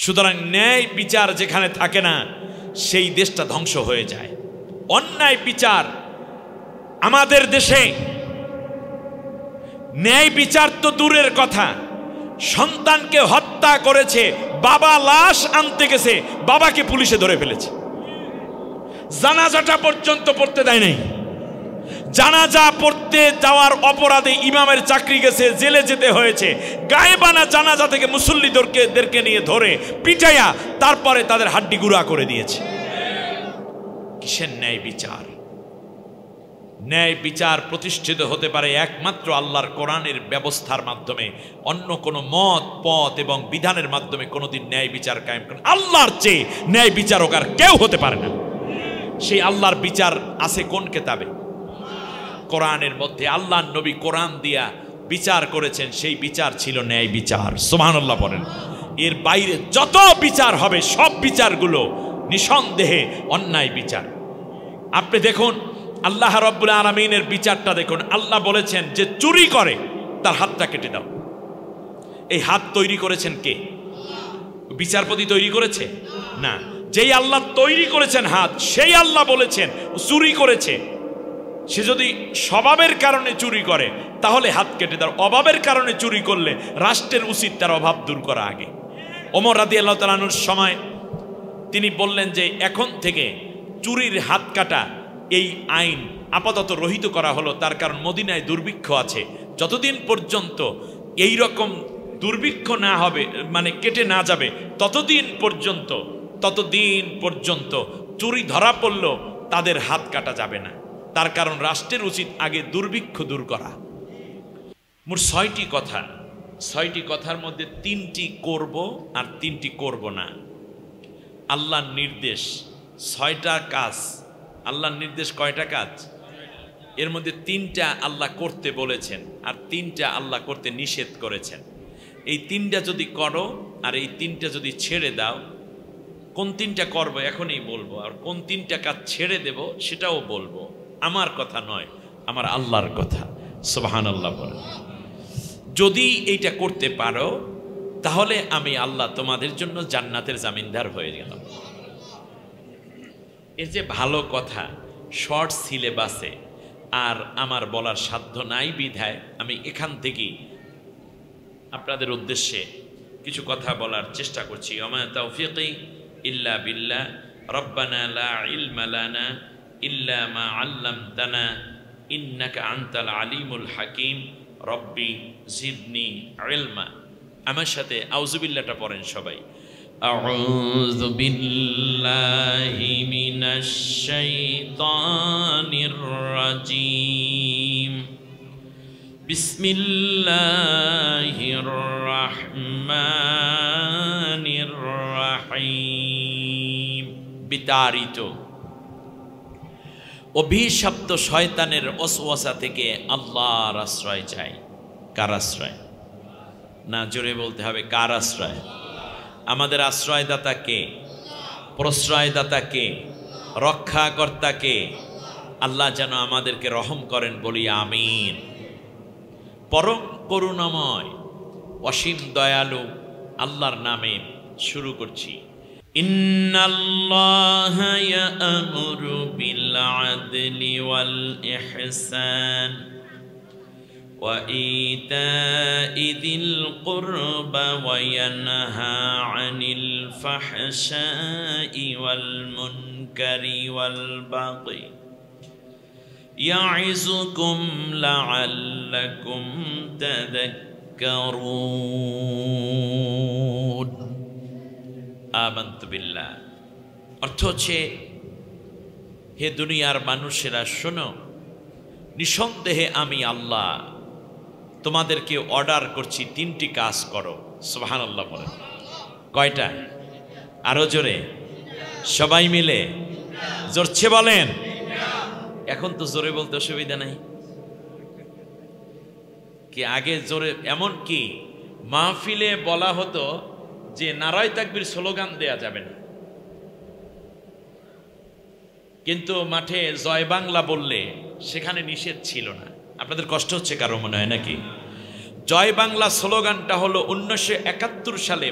সুতরাং ন্যায় বিচার যেখানে থাকে না সেই দেশটা ধ্বংস হয়ে যায়। অন্যায় বিচার আমাদের দেশে, ন্যায় বিচার তো দূরের কথা, সন্তানকে হত্যা করেছে, বাবা লাশ আনতে গেছে, বাবাকে পুলিশে ধরে ফেলেছে, জানাজাটা পর্যন্ত পড়তে দেয় নাই। জানাজা পড়তে যাওয়ার অপরাধে ইমামের চাকরি গেছে, জেলে যেতে হয়েছে। গায়েবানা জানাজা থেকে মুসল্লিদেরকে নিয়ে ধরে পিটাইয়া তারপরে তাদের হাড্ডি গুঁড়া করে দিয়েছে। কিসের ন্যায় বিচার? ন্যায় বিচার প্রতিষ্ঠিত হতে পারে একমাত্র আল্লাহর কোরআনের ব্যবস্থার মাধ্যমে। অন্য কোনো মত পথ এবং বিধানের মাধ্যমে কোনোদিন ন্যায় বিচার কায়েম করেন আল্লাহর চেয়ে ন্যায় বিচারক আর কেউ হতে পারে না। সেই আল্লাহর বিচার আছে কোন কিতাবে? কোরআনের মধ্যে। আল্লাহর নবী কোরআন দিয়া বিচার করেছেন, সেই বিচার ছিল ন্যায় বিচার। সুবহানাল্লাহ বলেন। এর বাইরে যত বিচার হবে সব বিচারগুলো নিঃসন্দেহে অন্যায় বিচার। আপনি দেখুন আল্লাহ রাব্বুল আলামিনের বিচারটা দেখুন। আল্লাহ বলেছেন যে চুরি করে তার হাতটা কেটে দাও। এই হাত তৈরি করেছেন কে? বিচারপতি তৈরি করেছে না। যেই আল্লাহ তৈরি করেছেন হাত, সেই আল্লাহ বলেছেন চুরি করেছে, সে যদি স্বভাবের কারণে চুরি করে তাহলে হাত কেটে দাও। অভাবের কারণে চুরি করলে রাষ্ট্রের উচিত তার অভাব দূর করা আগে। ওমর রাদিয়াল্লাহু তাআলা আনহুর সময় তিনি বললেন যে এখন থেকে চুরির হাত কাটা এই আইন আপাতত রহিত করা হলো। তার কারণ মদিনায় দুর্ভিক্ষ আছে, যতদিন পর্যন্ত এই রকম দুর্ভিক্ষ না হবে, মানে কেটে না যাবে, ততদিন পর্যন্ত চুরি ধরা পড়ল তাদের হাত কাটা যাবে না। তার কারণ রাষ্ট্রের উচিত আগে দুর্ভিক্ষ দূর করা। মোট ৬টি কথা, ৬টি কথার মধ্যে ৩টি করব আর ৩টি করব না। আল্লাহর নির্দেশ ৬টা কাজ। আল্লাহর নির্দেশ কয়টা কাজ? এর মধ্যে ৩টা আল্লাহ করতে বলেছেন আর ৩টা আল্লাহ করতে নিষেধ করেছেন। এই ৩টা যদি করো আর এই ৩টা যদি ছেড়ে দাও, কোন ৩টা করবো এখনই বলবো, আর কোন ৩টা কাজ ছেড়ে দেব সেটাও বলবো। আমার কথা নয়, আমার আল্লাহর কথা। সুবহানাল্লাহ বলেন। যদি এইটা করতে পারো তাহলে আমি আল্লাহ তোমাদের জন্য জান্নাতের জামিনদার হয়ে গেলাম। এর যে ভালো কথা শর্ট সিলেবাসে আর আমার বলার সাধ্য নাই বিধায় আমি এখান থেকেই আপনাদের উদ্দেশ্যে কিছু কথা বলার চেষ্টা করছি। ওমা তাওফীকি ইল্লা বিল্লাহ, রব্বানা লা ইলমা লানা ইল্লা মা আল্লামতানা ইন্নাকা আনতাল আলিমুল হাকিম, রব্বি জিদনি ইলমা। আমার সাথে আউযুবিল্লাহটা পড়েন সবাই। আউযু বিল্লাহি মিনাশ শাইতানির রাজীম। বিসমিল্লাহির রাহমানির রাহিম। বিতাড়িত অভিশপ্ত শয়তানের ওয়াসওয়াসা থেকে আল্লাহর আশ্রয় চাই। কার আশ্রয়? না, জোরে বলতে হবে কার আশ্রয়? আমাদের আশ্রয়দাতা কে? প্রশ্রয়দাতা কে? রক্ষাকর্তা কে? আল্লাহ যেন আমাদেরকে রহম করেন, বলি আমিন। পরম করুণাময় অসীম দয়ালু আল্লাহর নামে শুরু করছি। ইন্নাল্লাহা ইয়া'মুরু বিল আদলি ওয়াল ইহসান ওয়া ইতা'i যিল কুরবা ওয়া ইয়ানহা আনিল ফাহশাই ওয়াল মুনকারি ওয়াল বাগি ইয়া'iযুকুম লা'আল্লাকুম তাযাক্কারুন। আমানতু বিল্লাহ অর্থ হচ্ছে, হে দুনিয়ার মানুষেরা শোনো, নিঃসন্দেহে আমি আল্লাহ তোমাদেরকে অর্ডার করছি 3টি কাজ করো। সুবহানাল্লাহ বলেন। কয়টা? আরো জোরে সবাই মিলে জোরছে বলেন। এখন তো জোরে বলতে অসুবিধা নাই কি? আগে জোরে, এমন কি মাহফিলে বলা হতো যে নারায়ে তাকবীর স্লোগান দেয়া যাবে না, কিন্তু মাঠে জয় বাংলা বললে সেখানে নিষেধ ছিল না। আপনাদের কষ্ট হচ্ছে কারো মনে হয় নাকি? জয় বাংলা স্লোগানটা হলো 1971 সালে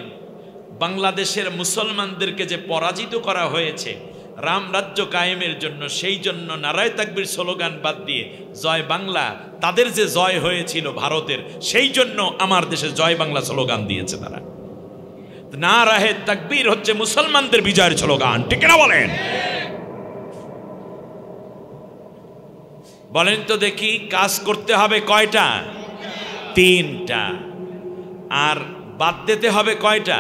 বাংলাদেশের মুসলমানদেরকে যে পরাজিত করা হয়েছে রাম রাজ্য কায়েমের জন্য, সেই জন্য নারায়ে তাকবীর স্লোগান বাদ দিয়ে জয় বাংলা, তাদের যে জয় হয়েছিল ভারতের, সেই জন্য আমার দেশে জয় বাংলা স্লোগান দিয়েছে তারা। নারায়ে তাকবীর হচ্ছে মুসলমানদের বিজয়ের স্লোগান, ঠিক না বলেন? বলেন তো দেখি, কাজ করতে হবে কয়টা? 3টা। আর বাদ দিতে হবে কয়টা?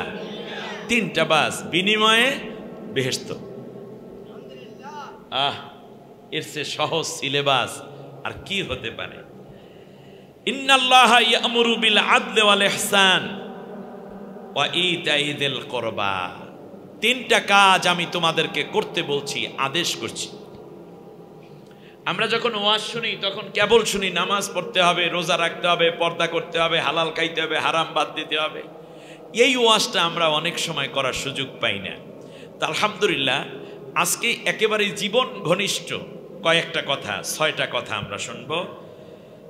3টা। বাস, বিনিময়ে বেহেশত। এর চেয়ে সহজ সিলেবাস আর কি হতে পারে? ইন্নাল্লাহা ইয়া'মুরু বিল আদলি ওয়াল ইহসান ওয়া ইতাই যিল কুরবা। 3টা কাজ আমি তোমাদেরকে করতে বলছি, আদেশ করছি। আমরা যখন ওয়াজ শুনি তখন কেবল শুনি নামাজ পড়তে হবে, রোজা রাখতে হবে, পর্দা করতে হবে, হালাল খাইতে হবে, হারাম বাদ দিতে হবে। এই ওয়াজটা আমরা অনেক সময় করার সুযোগ পাই না। তা আলহামদুলিল্লাহ আজকে একেবারে জীবন ঘনিষ্ঠ কয়েকটা কথা, 6টা কথা আমরা শুনবো।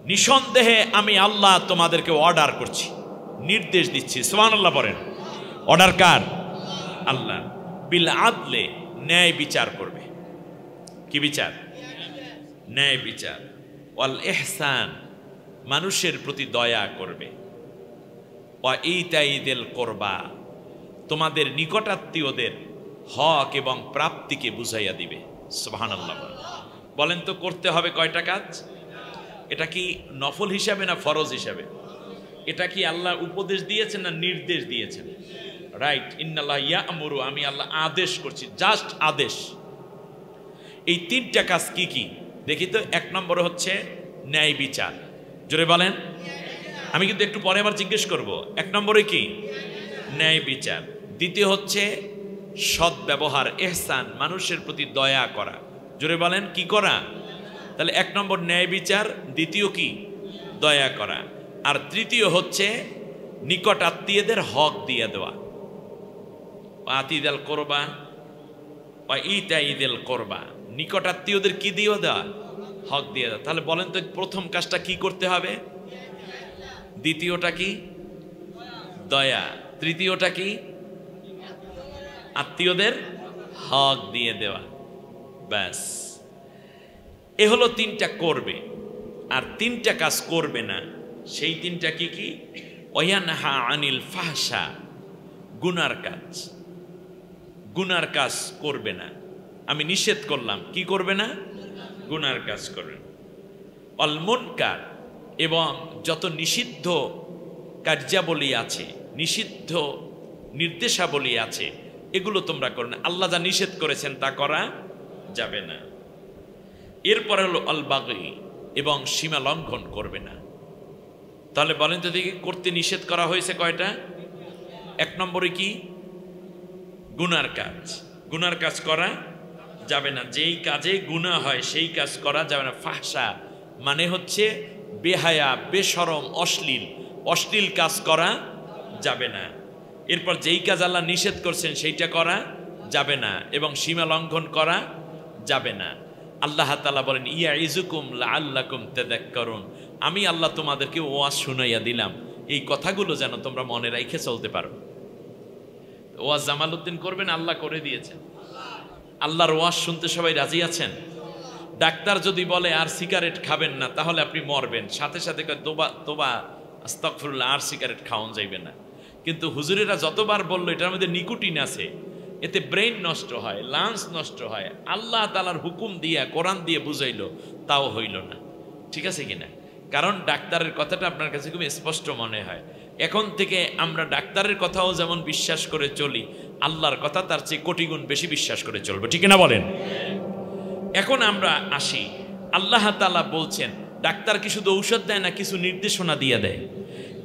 নিঃসন্দেহে আমি আল্লাহ তোমাদেরকে অর্ডার করছি, নির্দেশ দিচ্ছি। সুবহানাল্লাহ বলেন। অর্ডার কার? আল্লাহ। বিল আদলে, ন্যায় বিচার করবে। কি বিচার? ন্যায় বিচার। ওয়াল ইহসান, মানুষের প্রতি দয়া করবে। ওয়া ইতাই যিল কুরবা, তোমাদের নিকটাত্মীয়দের হক এবং প্রাপ্তিকে বুঝাইয়া দিবে। সুবহানাল্লাহ। বলেন তো করতে হবে কয়টা কাজ? এটা কি নফল হিসাবে না ফরজ হিসাবে? এটা কি আল্লাহ উপদেশ দিয়েছেন না নির্দেশ দিয়েছেন? রাইট। ইন্নাল্লাহ ইয়া'মুরু, আমি আল্লাহ আদেশ করছি, জাস্ট আদেশ। এই 3টা কাজ কি কি দেখি তো। 1 নম্বরে হচ্ছে ন্যায় বিচার। জোরে বলেন। আমি কিন্তু একটু পরে আবার জিজ্ঞেস করব। 1 নম্বরে কি? ন্যায় বিচার। দ্বিতীয় হচ্ছে সৎ ব্যবহার, ইহসান, মানুষের প্রতি দয়া করা। জোরে বলেন, কি করা? তাহলে 1 নম্বর ন্যায় বিচার, দ্বিতীয় কি? দয়া করা। আর তৃতীয় হচ্ছে নিকট আত্মীয়দের হক দিয়ে দেওয়া। আতিদাল কোরবা বা ইতাইদিল কোরবা, নিকট আত্মীয়দের কি দিয়ে দেওয়া? হক দিয়ে দেওয়া। তাহলে বলেন তো প্রথম কাজটা কি করতে হবে? দ্বিতীয়টা কি? দয়া। তৃতীয়টা কি? আত্মীয়দের হক দিয়ে দেওয়া। ব্যাস, এ হলো 3টা করবে। আর 3টা কাজ করবে না, সেই 3টা কি কি? ওয়ায়ানহা আনিল ফাহশা, গুনার কাজ। গুনার কাজ করবে না, আমি নিষেধ করলাম। কি করবে না? গুনার কাজ করবে। অল মুনকার, এবং যত নিষিদ্ধ কার্যাবলী আছে, নিষিদ্ধ নির্দেশাবলী আছে, এগুলো তোমরা করো না। আল্লাহ যা নিষেধ করেছেন তা করা যাবে না। এরপরে হলো আল বাগি, এবং সীমা লঙ্ঘন করবে না। তাহলে বলেন তো দেখি, করতে নিষেধ করা হয়েছে কয়টা? 1 নম্বরে কি? গুনার কাজ। গুনার কাজ করা যাবে না। যেই কাজে গুনাহ হয় সেই কাজ করা যাবে না। ফাহশা মানে হচ্ছে বেহায়া, বেশরম, অশ্লীল, অশ্লীল কাজ করা যাবে না। এরপর যেই কাজ আল্লাহ নিষেধ করছেন সেইটা করা যাবে না, এবং সীমা লঙ্ঘন করা যাবে না। আল্লাহ তাআলা বলেন, ইয়াইজুকুম লাআল্লাকুম তাযাক্কারুন, আমি আল্লাহ তোমাদেরকে ওয়াজ শুনাইয়া দিলাম, এই কথাগুলো যেন তোমরা মনে রাখে চলতে পারো। ওয়াজ জামালউদ্দিন করবেন, আল্লাহ করে দিয়েছেন। আল্লাহর ওয়াজ শুনতে সবাই রাজি আছেন? ডাক্তার যদি বলে আর সিগারেট খাবেন না, তাহলে আপনি মরবেন, সাথে সাথে তোবা তোবা আস্তাগফিরুল্লাহ, আর সিগারেট খাওয়ান যাইবে না। কিন্তু হুজুরেরা যতবার বললো এটার মধ্যে নিকোটিন আছে, এতে ব্রেন নষ্ট হয়, লাংস নষ্ট হয়, আল্লাহ তাআলার হুকুম দিয়া কোরআন দিয়ে বুঝাইলো, তাও হইল না। ঠিক আছে কিনা? কারণ ডাক্তারের কথাটা আপনার কাছে খুব স্পষ্ট মনে হয়। এখন থেকে আমরা ডাক্তারের কথাও যেমন বিশ্বাস করে চলি, আল্লাহর কথা তার চেয়ে কোটি গুণ বেশি বিশ্বাস করে চলবো। ঠিক না বলেন? এখন আমরা আসি, আল্লাহ তাআলা বলছেন ডাক্তার কি শুধু ঔষধ দেয় না, কিছু নির্দেশনা দিয়ে দেয়।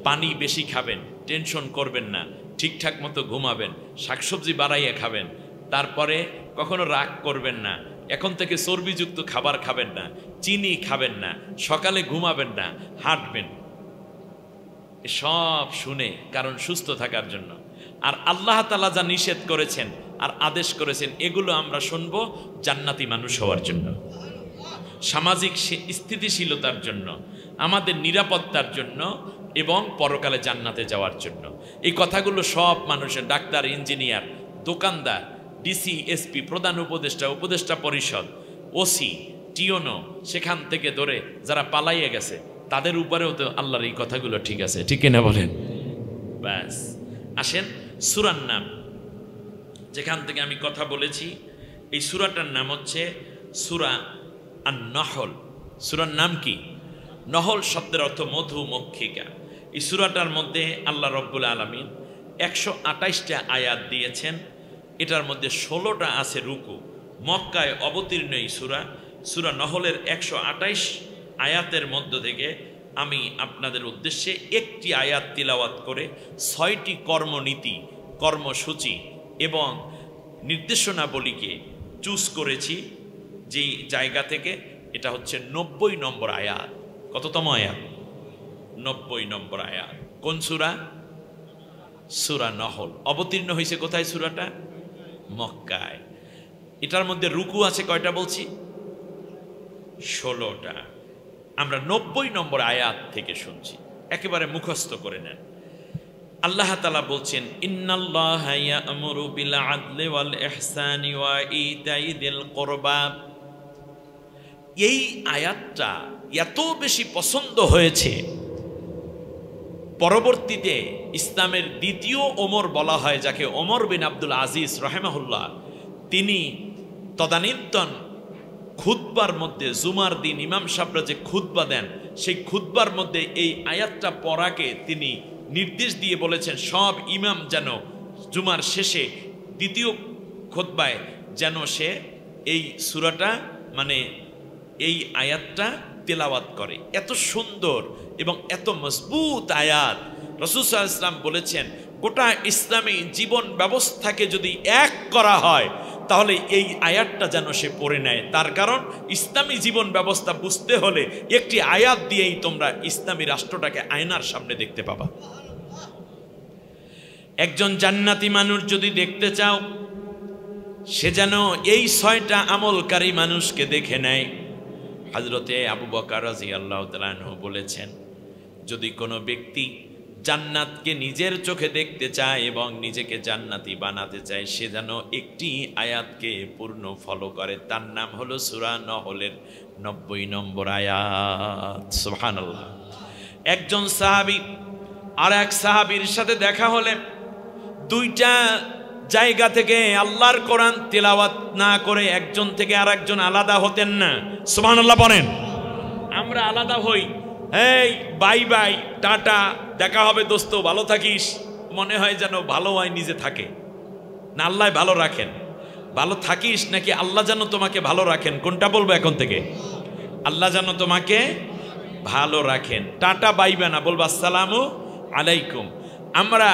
পানি বেশি খাবেন, টেনশন করবেন না, ঠিকঠাক মতো ঘুমাবেন, শাকসবজি বাড়াইয়া খাবেন, তারপরে কখনো রাগ করবেন না, এখন থেকে চর্বিযুক্ত খাবার খাবেন না, চিনি খাবেন না, সকালে ঘুমাবেন না, হাঁটবেন। সব শুনে, কারণ সুস্থ থাকার জন্য। আর আল্লাহ তাআলা যা নিষেধ করেছেন আর আদেশ করেছেন, এগুলো আমরা শুনবো জান্নাতি মানুষ হওয়ার জন্য। সামাজিক স্থিতিশীলতার জন্য, আমাদের নিরাপত্তার জন্য এবং পরকালে জান্নাতে যাওয়ার জন্য। এই কথাগুলো সব মানুষের, ডাক্তার, ইঞ্জিনিয়ার, দোকানদার, ডিসি, এসপি, প্রধান উপদেষ্টা, উপদেষ্টা পরিষদ, ওসি, টিওনো, সেখান থেকে ধরে যারা পালাইয়ে গেছে তাদের উপরেও তো আল্লাহর এই কথাগুলো ঠিক আছে, ঠিক কিনা বলেন? ব্যাস, আসেন সূরার নাম যেখান থেকে আমি কথা বলেছি, এই সূরাটার নাম হচ্ছে সূরা আন-নাহল। সূরার নাম কি? নহল শব্দের অর্থ মধু, মক্ষিকা। এই সূরাটার মধ্যে আল্লাহ রব্বুল আলামিন 128টা আয়াত দিয়েছেন। এটার মধ্যে 16টা আছে রুকু। মক্কায় অবতীর্ণ এই সূরা, সূরা নহলের 128 আয়াতের মধ্য থেকে আমি আপনাদের উদ্দেশ্যে একটি আয়াত তিলাওয়াত করে 6টি কর্মনীতি, কর্মসূচি এবং নির্দেশনাবলীকে চুজ করেছি যেই জায়গা থেকে। এটা হচ্ছে 90 নম্বর আয়াত। কততম আয়াত? 90 নম্বর আয়াত। কোন সূরা? সূরা নহল। অবতীর্ণ হয়েছে কোথায় সূরাটা? মক্কায়। এটার মধ্যে রুকু আছে কয়টা বলছি? 16টা। আমরা 90 নম্বর আয়াত থেকে শুনছি, একেবারে মুখস্থ করে নেন। আল্লাহ তাআলা বলছেন, ইন্নাল্লাহা ইয়া'মুরু বিল আদলি ওয়াল ইহসানি ওয়া ইতাই যিল কুরবা। এই আয়াতটা এত বেশি পছন্দ হয়েছে, পরবর্তীতে ইসলামের দ্বিতীয় ওমর বলা হয়, যাকে ওমর বিন আব্দুল আজিজ রাহিমাহুল্লাহ, তিনি তদানীন্তন খুতবার মধ্যে, জুমার দিন ইমাম সাহেবরা যে খুতবা দেন, সেই খুতবার মধ্যে এই আয়াতটা পড়াকে তিনি নির্দেশ দিয়ে বলেছেন, সব ইমাম যেন জুমার শেষে দ্বিতীয় খুতবায় যেন সে এই সূরাটা, মানে এই আয়াতটা তেলাওয়াত করে। এত সুন্দর এবং এত মজবুত আয়াত। রাসূল সাল্লাল্লাহু আলাইহি ওয়াসাল্লাম বলেছেন, গোটা ইসলামী জীবন ব্যবস্থাকে যদি এক করা হয় তাহলে এই আয়াতটা যেন সে পড়ে নেয়। তার কারণ ইসলামী জীবন ব্যবস্থা বুঝতে হলে একটি আয়াত দিয়েই তোমরা ইসলামী রাষ্ট্রটাকে আয়নার সামনে দেখতে পাবা। একজন জান্নাতি মানুষ যদি দেখতে চাও, সে যেন এই 6টা আমলকারী মানুষকে দেখে নেয়। হযরতে আবু বকর রাদিয়াল্লাহু তাআলা আনহু বলেছেন, যদি কোনো ব্যক্তি জান্নাতকে নিজের চোখে দেখতে চায় এবং নিজেকে জান্নাতি বানাতে চায়, সে যেন একটি আয়াতকে পূর্ণ ফলো করে। তার নাম হলো সূরা নহলের 90 নম্বর আয়াত। সুবহানাল্লাহ। একজন সাহাবী আর এক সাহাবীর সাথে দেখা হলে দুইটা জায়গা থেকে আল্লাহর কোরআন তেলাওয়াত না করে একজন থেকে আর একজন আলাদা হতেন না। সুবহানাল্লাহ বলেন। আমরা আলাদা হই, এই বাই বাই, টাটা, দেখা হবে দোস্ত, ভালো থাকিস, মনে হয় যেন ভালো হয় নিজে থাকে না আল্লাহ ভালো রাখেন। ভালো থাকিস নাকি আল্লাহ যেন তোমাকে ভালো রাখেন? কোনটা বলবো এখন থেকে? আল্লাহ যেন তোমাকে ভালো রাখেন। টাটা বাইবে না, বলবো আসসালামু আলাইকুম। আমরা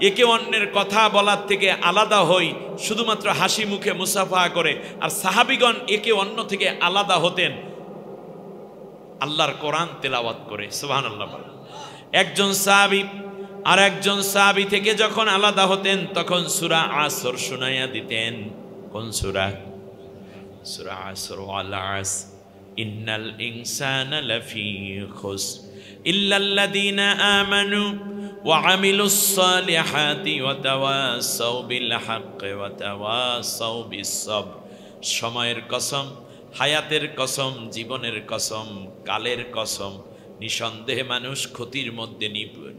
একে অন্যের কথা বলার থেকে আলাদা হই শুধুমাত্র হাসি মুখে মুসাফা করে। আর সাহাবীগণ একে অন্য থেকে আলাদা হতেন আল্লাহর কোরআন তেলাওয়াত করে। সুবহানাল্লাহ। একজন সাহাবী আর একজন সাহাবী থেকে যখন আলাদা হতেন তখন সূরা আসর শুনাইয়া দিতেন। কোন সূরা? সূরা আসর। ওয়াল আসর ইন্নাল ইনসানা লাফি খুসর ইল্লাল্লাযীনা আমানু ওয়া আমিলুস সালিহাতি ওয়া তাওয়াসাউ বিল হাক্কি ওয়া তাওয়াসাউ বিস সাবর। সময়ের কসম, হায়াতের কসম, জীবনের কসম, কালের কসম, নিঃসন্দেহে মানুষ ক্ষতির মধ্যে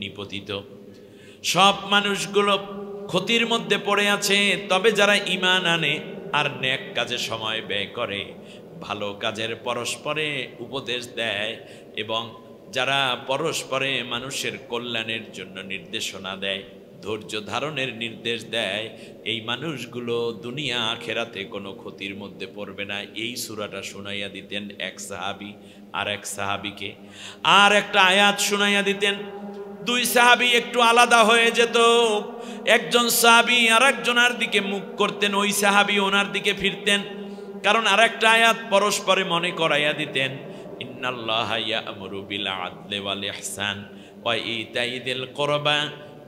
নিপতিত। সব মানুষগুলো ক্ষতির মধ্যে পড়ে আছে, তবে যারা ঈমান আনে আর নেক কাজে সময় ব্যয় করে, ভালো কাজের পরস্পরে উপদেশ দেয় এবং যারা পরস্পরে মানুষের কল্যাণের জন্য নির্দেশনা দেয়, ধৈর্য ধারণের নির্দেশ দেয়, এই মানুষগুলো দুনিয়া আখেরাতে কোনো ক্ষতির মধ্যে পড়বে না। এই সূরাটা শুনাইয়া দিতেন এক সাহাবী আর এক সাহাবীকে। আর একটা আয়াত শুনাইয়া দিতেন। দুই সাহাবী একটু আলাদা হয়ে যেত। একজন সাহাবী আর একজনের দিকে মুখ করতেন, ওই সাহাবী ওনার দিকে ফিরতেন, কারণ আর একটা আয়াত পরস্পরে মনে করাইয়া দিতেন, ইন্নাল্লাহা ইয়া'মুরু বিল আদলি ওয়াল ইহসান ওয়া ইতাই যিল কুরবা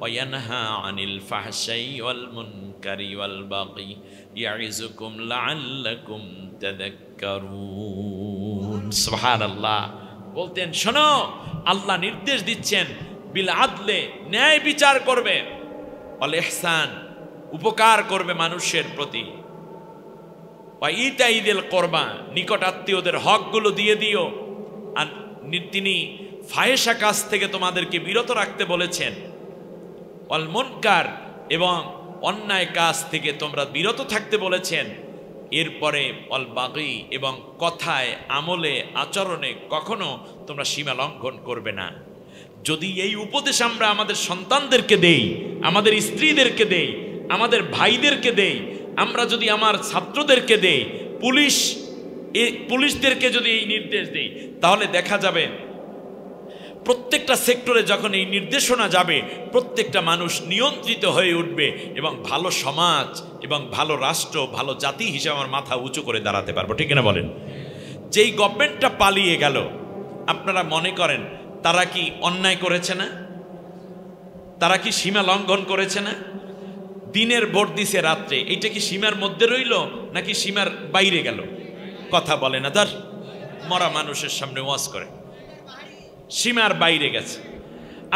وينهى عن الفحشاء والمنكر والبغي يعظكم لعلكم تذكرون। সুবহানাল্লাহ। বলতেন শোনো, আল্লাহ নির্দেশ দিচ্ছেন বিল আদলে, ন্যায় বিচার করবে, ওয়াল ইহসান, উপকার করবে মানুষের প্রতি, ওয়া ইতাইদিল কুরবা, নিকট আত্মীয়দের হকগুলো দিয়ে দিও। আর তিনি ফাহেশা কাজ থেকে তোমাদেরকে বিরত রাখতে বলেছেন, ওয়াল মুনকার, এবং অন্যায় কাজ থেকে তোমরা বিরত থাকতে বলেছেন। এরপরে ওয়াল বাগী, এবং কথায়, আমলে, আচরণে কখনো তোমরা সীমা লঙ্ঘন করবে না। যদি এই উপদেশ আমরা আমাদের সন্তানদেরকে দেই, আমাদের স্ত্রীদেরকে দেই, আমাদের ভাইদেরকে দেই, আমরা যদি আমার ছাত্রদেরকে দেই, পুলিশদেরকে যদি এই নির্দেশ দেই, তাহলে দেখা যাবে প্রত্যেকটা সেক্টরে যখন এই নির্দেশনা যাবে, প্রত্যেকটা মানুষ নিয়ন্ত্রিত হয়ে উঠবে এবং ভালো সমাজ এবং ভালো রাষ্ট্র, ভালো জাতি হিসেবে আমার মাথা উঁচু করে দাঁড়াতে পারবো। ঠিক না বলেন? যেই গভর্নমেন্টটা পালিয়ে গেল, আপনারা মনে করেন তারা কি অন্যায় করেছে না? তারা কি সীমা লঙ্ঘন করেছে না? দিনের ভোট দিছে রাত্রে, এইটা কি সীমার মধ্যে রইল নাকি সীমার বাইরে গেল? কথা বলে না, তার মরা মানুষের সামনে ওয়াজ করে, সীমার বাইরে গেছে।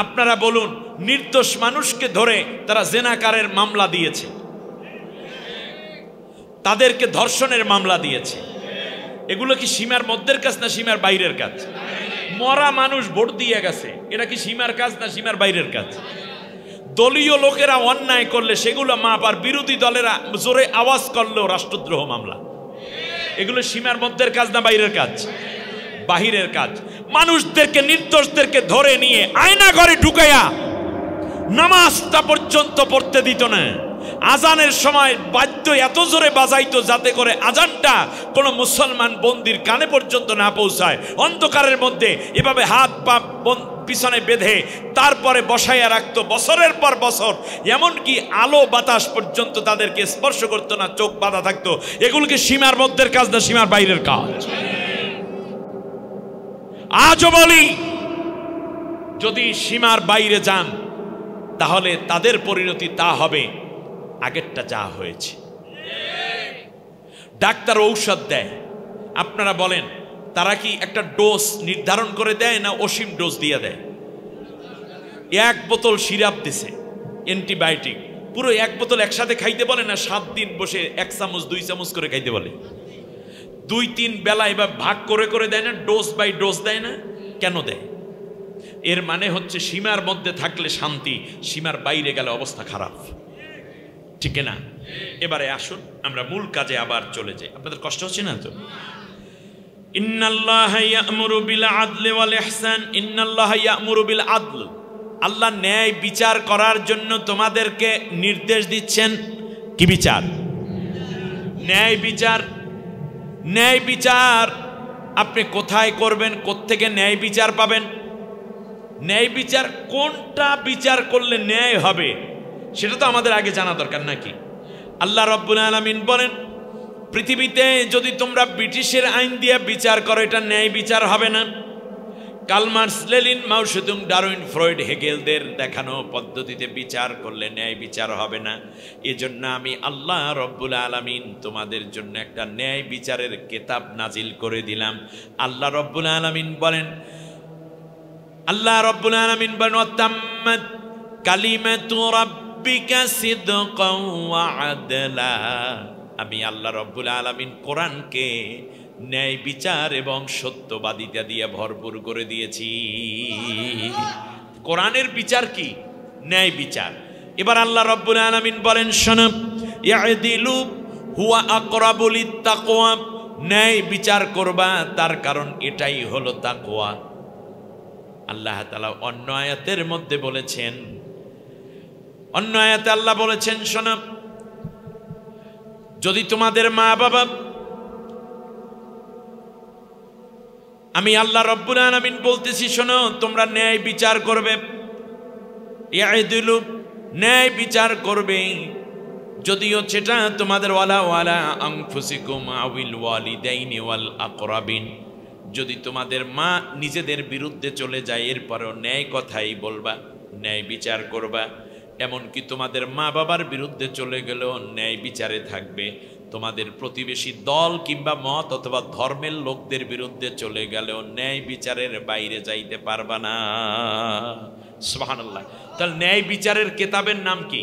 আপনারা বলুন, নির্দোষ মানুষকে ধরে তারা জেনাকারের মামলা দিয়েছে, তাদেরকে ধর্ষণের মামলা দিয়েছে, এগুলো কি সীমার মধ্যের কাজ না সীমার বাইরের কাজ? মরা মানুষ ভোট দিয়ে গেছে, এটা কি সীমার কাজ না সীমার বাইরের কাজ? দলীয় লোকেরা অন্যায় করলে সেগুলো মাপ, আর বিরোধী দলেরা জোরে আওয়াজ করলেও রাষ্ট্রদ্রোহ মামলা। এগুলো সীমার মধ্যের কাজ না বাইরের কাজ? বাহিরের কাজ। মানুষদেরকে, নির্দোষদেরকে ধরে নিয়ে আয়না ঘরে ঢুকাইয়া নামাজটা পর্যন্ত পড়তে দিত না। আজানের সময় বাদ্য এত জোরে বাজাইতো যাতে করে আজানটা কোনো মুসলমান বন্দির কানে পর্যন্ত না পৌঁছায়। অন্ধকারের মধ্যে এভাবে হাত পা পিছনে বেঁধে তারপরে বসাইয়া রাখতো বছরের পর বছর, এমনকি আলো বাতাস পর্যন্ত তাদেরকে স্পর্শ করতো না, চোখ বাঁধা থাকতো। এগুলোকে সীমার মধ্যের কাজ না সীমার বাইরের কাজ? আজও বলি, যদি সীমার বাইরে যান তাহলে তাদের পরিণতি তা হবে আগেরটা যা হয়েছে। ডাক্তার ঔষধ দেয়, আপনারা বলেন তারা কি একটা ডোজ নির্ধারণ করে দেয় না অসীম ডোজ দিয়ে দেয়? এক বোতল সিরাপ দিছে, অ্যান্টিবায়োটিক, পুরো এক বোতল একসাথে খাইতে বলে না, 7 দিন বসে 1 চামচ 2 চামচ করে খাইতে বলে। 2-3 বেলা এবার ভাগ করে করে দেয় না, ডোজ বাই ডোজ দেয় না? কেন দেয়? এর মানে হচ্ছে সীমার মধ্যে থাকলে শান্তি, সীমার বাইরে গেলে অবস্থা খারাপ। ঠিক না? এবারে আসুন আমরা মূল কাজে আবার চলে যাই। আপনাদের কষ্ট হচ্ছে না তো? ইন্নাল্লাহা ইয়া'মুরু বিল আদলি ওয়াল ইহসান, ইন্নাল্লাহা ইয়া'মুরু বিল আদল। আল্লাহ ন্যায় বিচার করার জন্য তোমাদেরকে নির্দেশ দিচ্ছেন। কি বিচার? ন্যায় বিচার। ন্যায় বিচার আপনি কোথায় করবেন? কোত্থেকে ন্যায় বিচার পাবেন? ন্যায় বিচার কোনটা বিচার করলে ন্যায় হবে সেটা তো আমাদের আগে জানা দরকার নাকি? আল্লাহ রাব্বুল আলামিন বলেন, পৃথিবীতে যদি তোমরা ব্রিটিশের আইন দিয়ে বিচার করো, এটা ন্যায় বিচার হবে না। কার্ল মার্কস, লেনিন, মাও সেতুং, ডারউইন, ফ্রয়েড, হেগেলদের দেখানো পদ্ধতিতে বিচার করলে ন্যায় বিচার হবে না। এজন্য আমি আল্লাহ রব্বুল আলামিন তোমাদের জন্য একটা ন্যায় বিচারের কিতাব নাজিল করে দিলাম। আল্লাহ রব্বুল আলামিন বলেন, ওয়াতাম্মাত কালিমাতু রাব্বিকা সিদকান ওয়া আদলা। আমি আল্লাহ রব্বুল আলামিন কোরআনকে ন্যায় বিচার এবং সত্যবাদিতা দিয়ে ভরপুর করে দিয়েছি। কোরআনের বিচার কি? ন্যায় বিচার। এবার আল্লাহ রব্বুল আলামিন বলেন, শোনো, ইয়াদিলু হুয়া আকরাবু লিত্তাকওয়া। ন্যায় বিচার করবা, তার কারণ এটাই হলো তাকওয়া। আল্লাহ তাআলা অন্য আয়াতের মধ্যে বলেছেন, অন্য আয়াতে আল্লাহ বলেছেন, শোনো, যদি তোমাদের মা বাবা, আমি আল্লাহ রব্বুল আলামিন বলতেছি, শোনো, তোমরা ন্যায় বিচার করবে। ইয়াদিলু, ন্যায় বিচার করবে, যদিও সেটা তোমাদের ওয়ালা আনফুসিকুম আউল ওয়ালিদাইনি ওয়াল আকরাবিন। যদি তোমাদের মা নিজেদের বিরুদ্ধে চলে যায়, এরপরও ন্যায় কথাই বলবা, ন্যায় বিচার করবা। এমনকি তোমাদের মা বাবার বিরুদ্ধে চলে গেলেও ন্যায় বিচারে থাকবে। তোমাদের প্রতিবেশী দল কিংবা মত অথবা ধর্মের লোকদের বিরুদ্ধে চলে গেলেও ন্যায় বিচারের বাইরে যাইতে পারবা না। সুবহানাল্লাহ। তাহলে ন্যায় বিচারের কেতাবের নাম কি?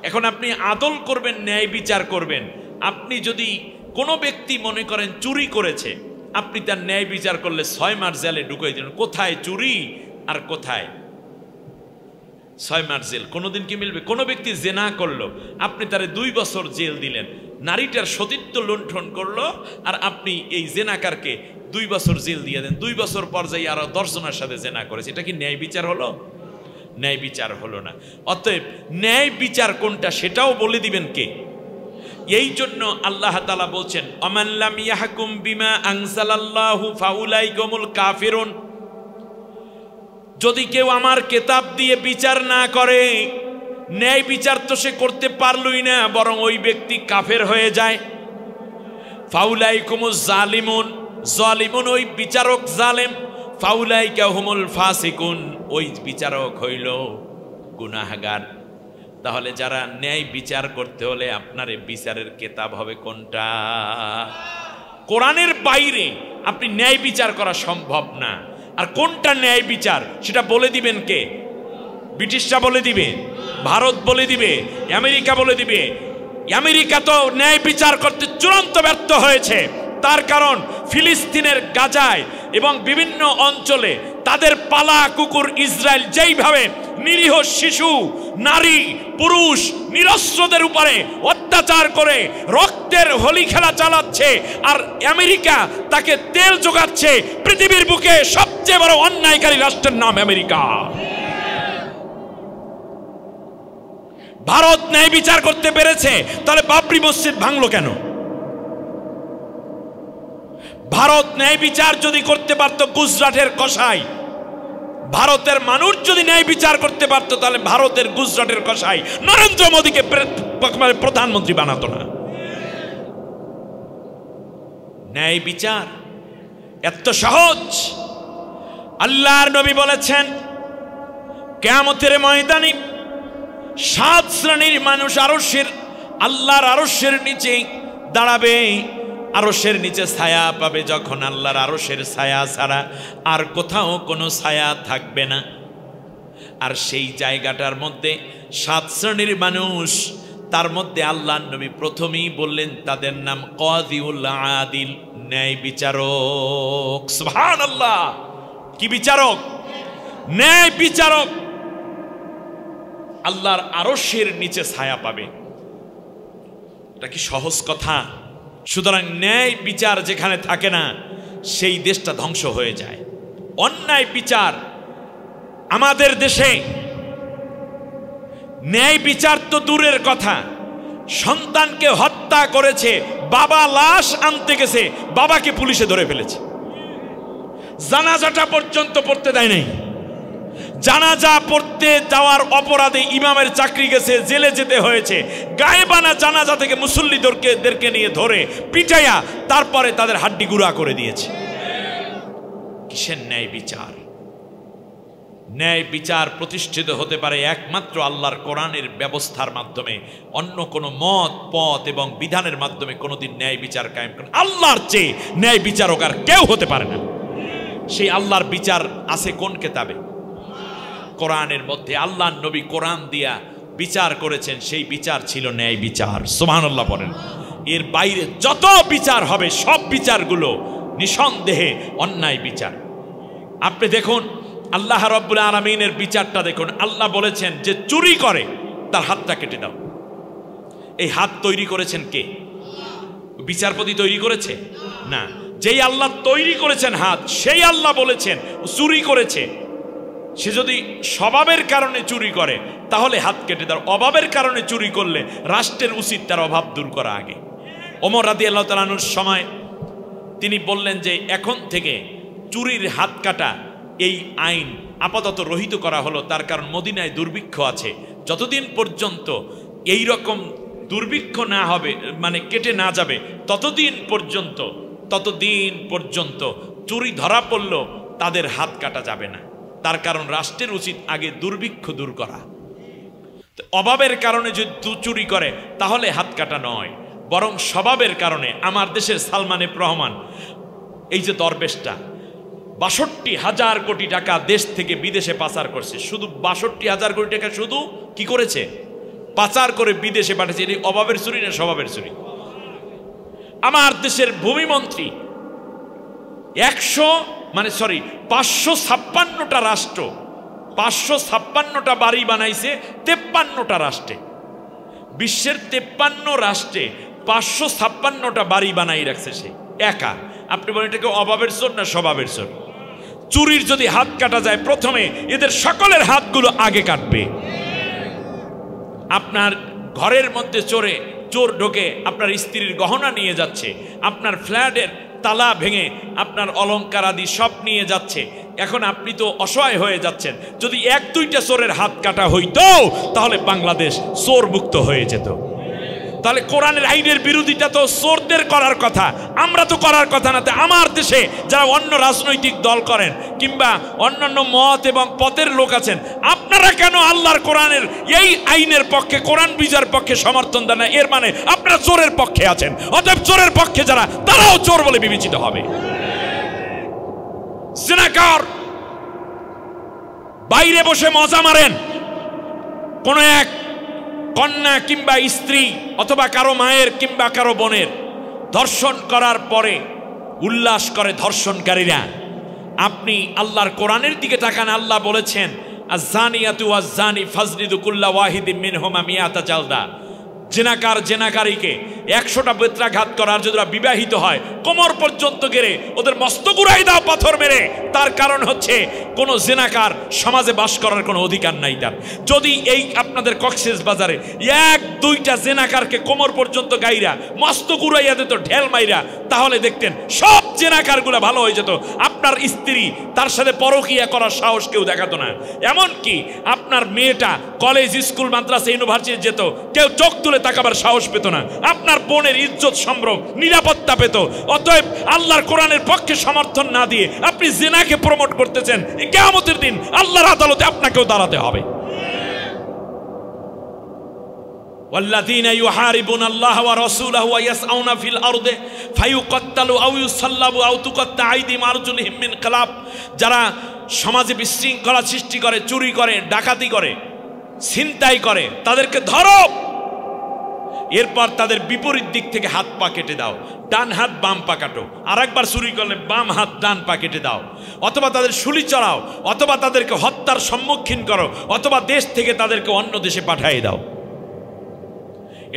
এখন আপনি আদল করবেন, ন্যায় বিচার করবেন। আপনি যদি কোনো ব্যক্তি মনে করেন চুরি করেছে, আপনি তার ন্যায় বিচার করলে 6 মাস জেলে ঢুকিয়ে দিলেন। কোথায় চুরি আর কোথায় 6 মাস জেল? কোনোদিন কি মিলবে? কোনো ব্যক্তি জেনা করলো, আপনি তারে 2 বছর জেল দিলেন। নারীটার সতীত্ব লুণ্ঠন করলো, আর আপনি এই জেনাকারকে 2 বছর জেল দিয়ে দেন। 2 বছর পর যাই আরো 10 জনের সাথে জেনা করেছে। এটা কি ন্যায় বিচার হলো? ন্যায় বিচার হলো না। অতএব ন্যায় বিচার কোনটা সেটাও বলে দিবেন কে? এই জন্য আল্লাহ তাআলা বলছেন, আমান লাম ইয়াহকুম বিমা আনজালাল্লাহু ফাউলাইকুমুল কাফিরুন। যদি কেউ আমার কিতাব দিয়ে বিচার না করে, ন্যায় বিচার তো সে করতে পারলই না, বরং ওই ব্যক্তি কাফের হয়ে যায়। ফাউলাইকুমুজ জালিমুন, জালিমুন ওই বিচারক জালেম, ফাউলাইকা হুমুল ফাসিকুন ওই বিচারক হইল গুনাহগার। তাহলে যারা ন্যায় বিচার করতে হলে আপনার বিচারের কিতাব হবে কোনটা? কোরআনের বাইরে আপনি ন্যায় বিচার করা সম্ভব না। আর কোনটা ন্যায় বিচার সেটা বলে দিবেন কে? ব্রিটিশরা বলে দিবে, ভারত বলে দিবে, আমেরিকা বলে দিবে। আমেরিকা তো ন্যায় বিচার করতে চূড়ান্ত ব্যর্থ হয়েছে। তার কারণ ফিলিস্তিনের গাজায় এবং বিভিন্ন অঞ্চলে তাদের পালা কুকুর ইসরায়েল যেইভাবে নিরীহ শিশু, নারী, পুরুষ, নিরস্ত্রদের উপরে অত্যাচার করে রক্তের হোলি খেলা চালাচ্ছে, আর আমেরিকা তাকে তেল যোগাচ্ছে। পৃথিবীর বুকে সবচেয়ে বড় অন্যায়কারী রাষ্ট্রের নাম আমেরিকা। ভারত ন্যায় বিচার করতে পেরেছে, তাহলে বাবরি মসজিদ ভাঙলো কেন? ভারত ন্যায় বিচার যদি করতে পারত, গুজরাটের কসাই, ভারতের মানুষ যদি ন্যায় বিচার করতে পারত, তাহলে ভারতের গুজরাটের কসাই নরেন্দ্র মোদীকে প্রধানমন্ত্রী বানাতো না। ন্যায় বিচার এত সহজ? আল্লাহর নবী বলেছেন, কিয়ামতের ময়দানে 7 শ্রেণীর মানুষ আল্লাহর আরশের নিচে দাঁড়াবে। আরশের নিচে ছায়া পাবে যখন আল্লাহর আরশের ছায়া ছাড়া আর কোথাও কোনো ছায়া থাকবে না। আর সেই জায়গাটার মধ্যে 7 শ্রেণীর মানুষ, তার মধ্যে আল্লাহর নবী প্রথমেই বললেন তাদের নাম কাযিউল আদিল, ন্যায় বিচারক। সুবহানাল্লাহ। কি বিচারক? ন্যায় বিচারক। আল্লাহর আরশের নিচে ছায়া পাবে, এটা কি সহজ কথা? সুতরাং ন্যায় বিচার যেখানে থাকে না, সেই দেশটা ধ্বংস হয়ে যায়। অন্যায় বিচার আমাদের দেশে, ন্যায় বিচার তো দূরের কথা, সন্তানকে হত্যা করেছে, বাবা লাশ আনতে গেছে, বাবাকে পুলিশে ধরে ফেলেছে, জানাজাটা পর্যন্ত পড়তে দেয় নাই। জানাজা পড়তে যাওয়ার অপরাধে ইমামের চাকরি গেছে, জেলে যেতে হয়েছে। গায়েবানা জানাজা থেকে মুসল্লিদেরকে নিয়ে ধরে পিটাইয়া তারপরে তাদের হাড্ডি গুঁড়া করে দিয়েছে। কিসের ন্যায় বিচার? ন্যায় বিচার প্রতিষ্ঠিত হতে পারে একমাত্র আল্লাহর কোরআনের ব্যবস্থার মাধ্যমে। অন্য কোনো মত, পথ এবং বিধানের মাধ্যমে কোনোদিন ন্যায় বিচার কায়েম করেন। আল্লাহর চেয়ে ন্যায় বিচারক আর কেউ হতে পারে না। সেই আল্লাহর বিচার আছে কোন কিতাবে? কোরআনের মধ্যে। আল্লাহর নবী কোরআন দিয়া বিচার করেছেন, সেই বিচার ছিল ন্যায় বিচার। সুবহানাল্লাহ বলেন। এর বাইরে যত বিচার হবে সব বিচারগুলো নিঃসন্দেহে অন্যায় বিচার। আপনি দেখুন আল্লাহ রাব্বুল আলামিনের বিচারটা দেখুন। আল্লাহ বলেছেন যে চুরি করে তার হাতটা কেটে দাও। এই হাত তৈরি করেছেন কে? বিচারপতি তৈরি করেছে না। যেই আল্লাহ তৈরি করেছেন হাত, সেই আল্লাহ বলেছেন চুরি করেছে, সে যদি স্বভাবের কারণে চুরি করে তাহলে হাত কেটে দাও। অভাবের কারণে চুরি করলে রাষ্ট্রের উচিত তার অভাব দূর করা আগে। ওমর রাদিয়াল্লাহু তাআলা আনহুর সময় তিনি বললেন যে এখন থেকে চুরির হাত কাটা এই আইন আপাতত রহিত করা হলো। তার কারণ মদিনায় দুর্ভিক্ষ আছে, যতদিন পর্যন্ত এই রকম দুর্ভিক্ষ না হবে, মানে কেটে না যাবে, ততদিন পর্যন্ত চুরি ধরা পড়লো তাদের হাত কাটা যাবে না। তার কারণ রাষ্ট্রের উচিত আগে দুর্ভিক্ষ দূর করা। অভাবের কারণে যদি চুরি করে তাহলে হাত কাটা নয়, বরং স্বভাবের কারণে। আমার দেশের সালমান এফ রহমান, এই যে দরবেশটা ৬২,০০০ কোটি টাকা দেশ থেকে বিদেশে পাচার করছে। শুধু ৬২,০০০ কোটি টাকা শুধু কি করেছে? পাচার করে বিদেশে পাঠিয়েছে। এটি অভাবের চুরি না স্বভাবের চুরি? আমার দেশের ভূমিমন্ত্রী ৫৫৬টা রাষ্ট্র, ৫৫৬টা বাড়ি বানাইছে ৫৩টা রাষ্ট্রে। বিশ্বের ৫৩ রাষ্ট্রে ৫৫৬টা বাড়ি বানাই রাখছে সে একা। আপনি বলেন এটাকে অভাবের চোর না স্বভাবের চোর? চুরির যদি হাত কাটা যায়, প্রথমে এদের সকলের হাতগুলো আগে কাটবে। আপনার ঘরের মধ্যে চোর ঢোকে আপনার স্ত্রীর গহনা নিয়ে যাচ্ছে, আপনার ফ্ল্যাটের তালা ভেঙে আপনার অলংকার আদি সব নিয়ে যাচ্ছে। এখন আপনি তো অসহায় হয়ে যাচ্ছেন। যদি ১-২টা চোরের হাত কাটা হইতো তাহলে বাংলাদেশ চোর মুক্ত হয়ে যেত। তাহলে কোরআনের আইনের বিরোধিতা তো চোরদের করার কথা, আমরা তো করার কথা না। আমার দেশে যারা অন্য রাজনৈতিক দল করেন কিংবা অন্যান্য মত এবং পথের লোক আছেন, আপনারা কেন আল্লাহর কোরআনের এই আইনের পক্ষে, কোরআন বিচার পক্ষে সমর্থন দেন না? এর মানে আপনারা চোরের পক্ষে আছেন। অতএব চোরের পক্ষে যারা, তারাও চোর বলে বিবেচিত হবে। জিনাকার বাইরে বসে মজা মারেন, কোন এক কন্যা কিংবা স্ত্রী অথবা কারো মায়ের কিংবা কারো বোনের ধর্ষণ করার পরে উল্লাস করে ধর্ষণকারীরা। আপনি আল্লাহর কোরআনের দিকে তাকান। আল্লাহ বলেছেন, আয-যানিয়াতু ওয়াজ-যানি ফাজলিদু কুল্লা ওয়াহিদিন মিনহুমা মিয়াতা জালদা। জেনাকারীকে ১০০টা বেত্রাঘাত করার, যদি বিবাহিত হয় কোমর পর্যন্ত গেড়ে ওদের মস্তক উড়াই দাও পাথর মেরে। তার কারণ হচ্ছে কোন জেনাকার সমাজে বাস করার কোনো অধিকার নাই তার। যদি এই আপনাদের কক্সেস বাজারে ১-২টা জেনাকারকে কোমর পর্যন্ত গাইরা মস্তক উড়াইয়া দিত ঢেল মাইরা, তাহলে দেখতেন সব জেনাকারগুলো ভালো হয়ে যেত। আপনার স্ত্রী তার সাথে পরকীয়া করার সাহস কেউ দেখাতো না। এমনকি আপনার মেয়েটা কলেজ, স্কুল, মাদ্রাসা, ইউনিভার্সিটি যেত, কেউ চোখ তুলে তাকাবার সাহস পেত না। আপনার বোনের ইজ্জত, সম্ভ্রম, নিরাপত্তা পেত। অতএব আল্লাহর কোরআনের পক্ষে সমর্থন না দিয়ে আপনি জিনাকে প্রমোট করতেছেন। কিয়ামতের দিন আল্লাহর আদালতে আপনাকেও দাঁড়াতে হবে। والذين يحاربون الله ورسوله ويسعون في الارض فيقتلوا او يصلبوا او تقطع ايديهم وارجلهم من خلاف। যারা সমাজে বিশৃঙ্খলা সৃষ্টি করে, চুরি করে, ডাকাতি করে, ছিনতাই করে, তাদেরকে ধরো, এরপর তাদের বিপরীত দিক থেকে হাত পা কেটে দাও। ডান হাত বাম পা কাটো। আর একবার চুরি করলে বাম হাত ডান পা কেটে দাও। অথবা তাদের শুলি চড়াও, অথবা তাদেরকে হত্যার সম্মুখীন করো, অথবা দেশ থেকে তাদেরকে অন্য দেশে পাঠিয়ে দাও।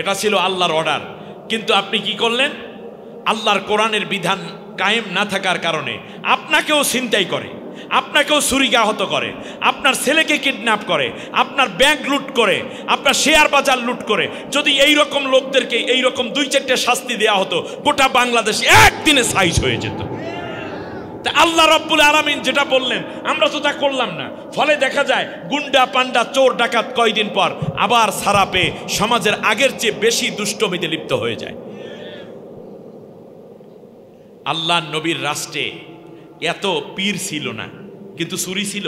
এটা ছিল আল্লাহর অর্ডার। কিন্তু আপনি কি করলেন? আল্লাহর কোরআনের বিধান কায়েম না থাকার কারণে আপনাকেও ছিনতাই করে, আপনাকেও ছুরিকাহত করে, আপনার ছেলেকে কিডন্যাপ করে, আপনার ব্যাংক লুট করে, আপনার শেয়ার বাজার লুট করে। যদি এই রকম লোকদেরকে এই রকম ২-৪টে শাস্তি দেওয়া হতো, গোটা বাংলাদেশ একদিনে সাইজ হয়ে যেত। তা আল্লাহ রাব্বুল আলামিন যেটা বললেন আমরা তো তা করলাম না। ফলে দেখা যায় গুন্ডা, পান্ডা, চোর, ডাকাত কয়দিন পর আবার ছাড়া পেয়ে সমাজের আগের চেয়ে বেশি দুষ্টমিতে লিপ্ত হয়ে যায়। আল্লাহ নবীর রাষ্ট্রে এত পীর ছিল না, কিন্তু চুরি ছিল।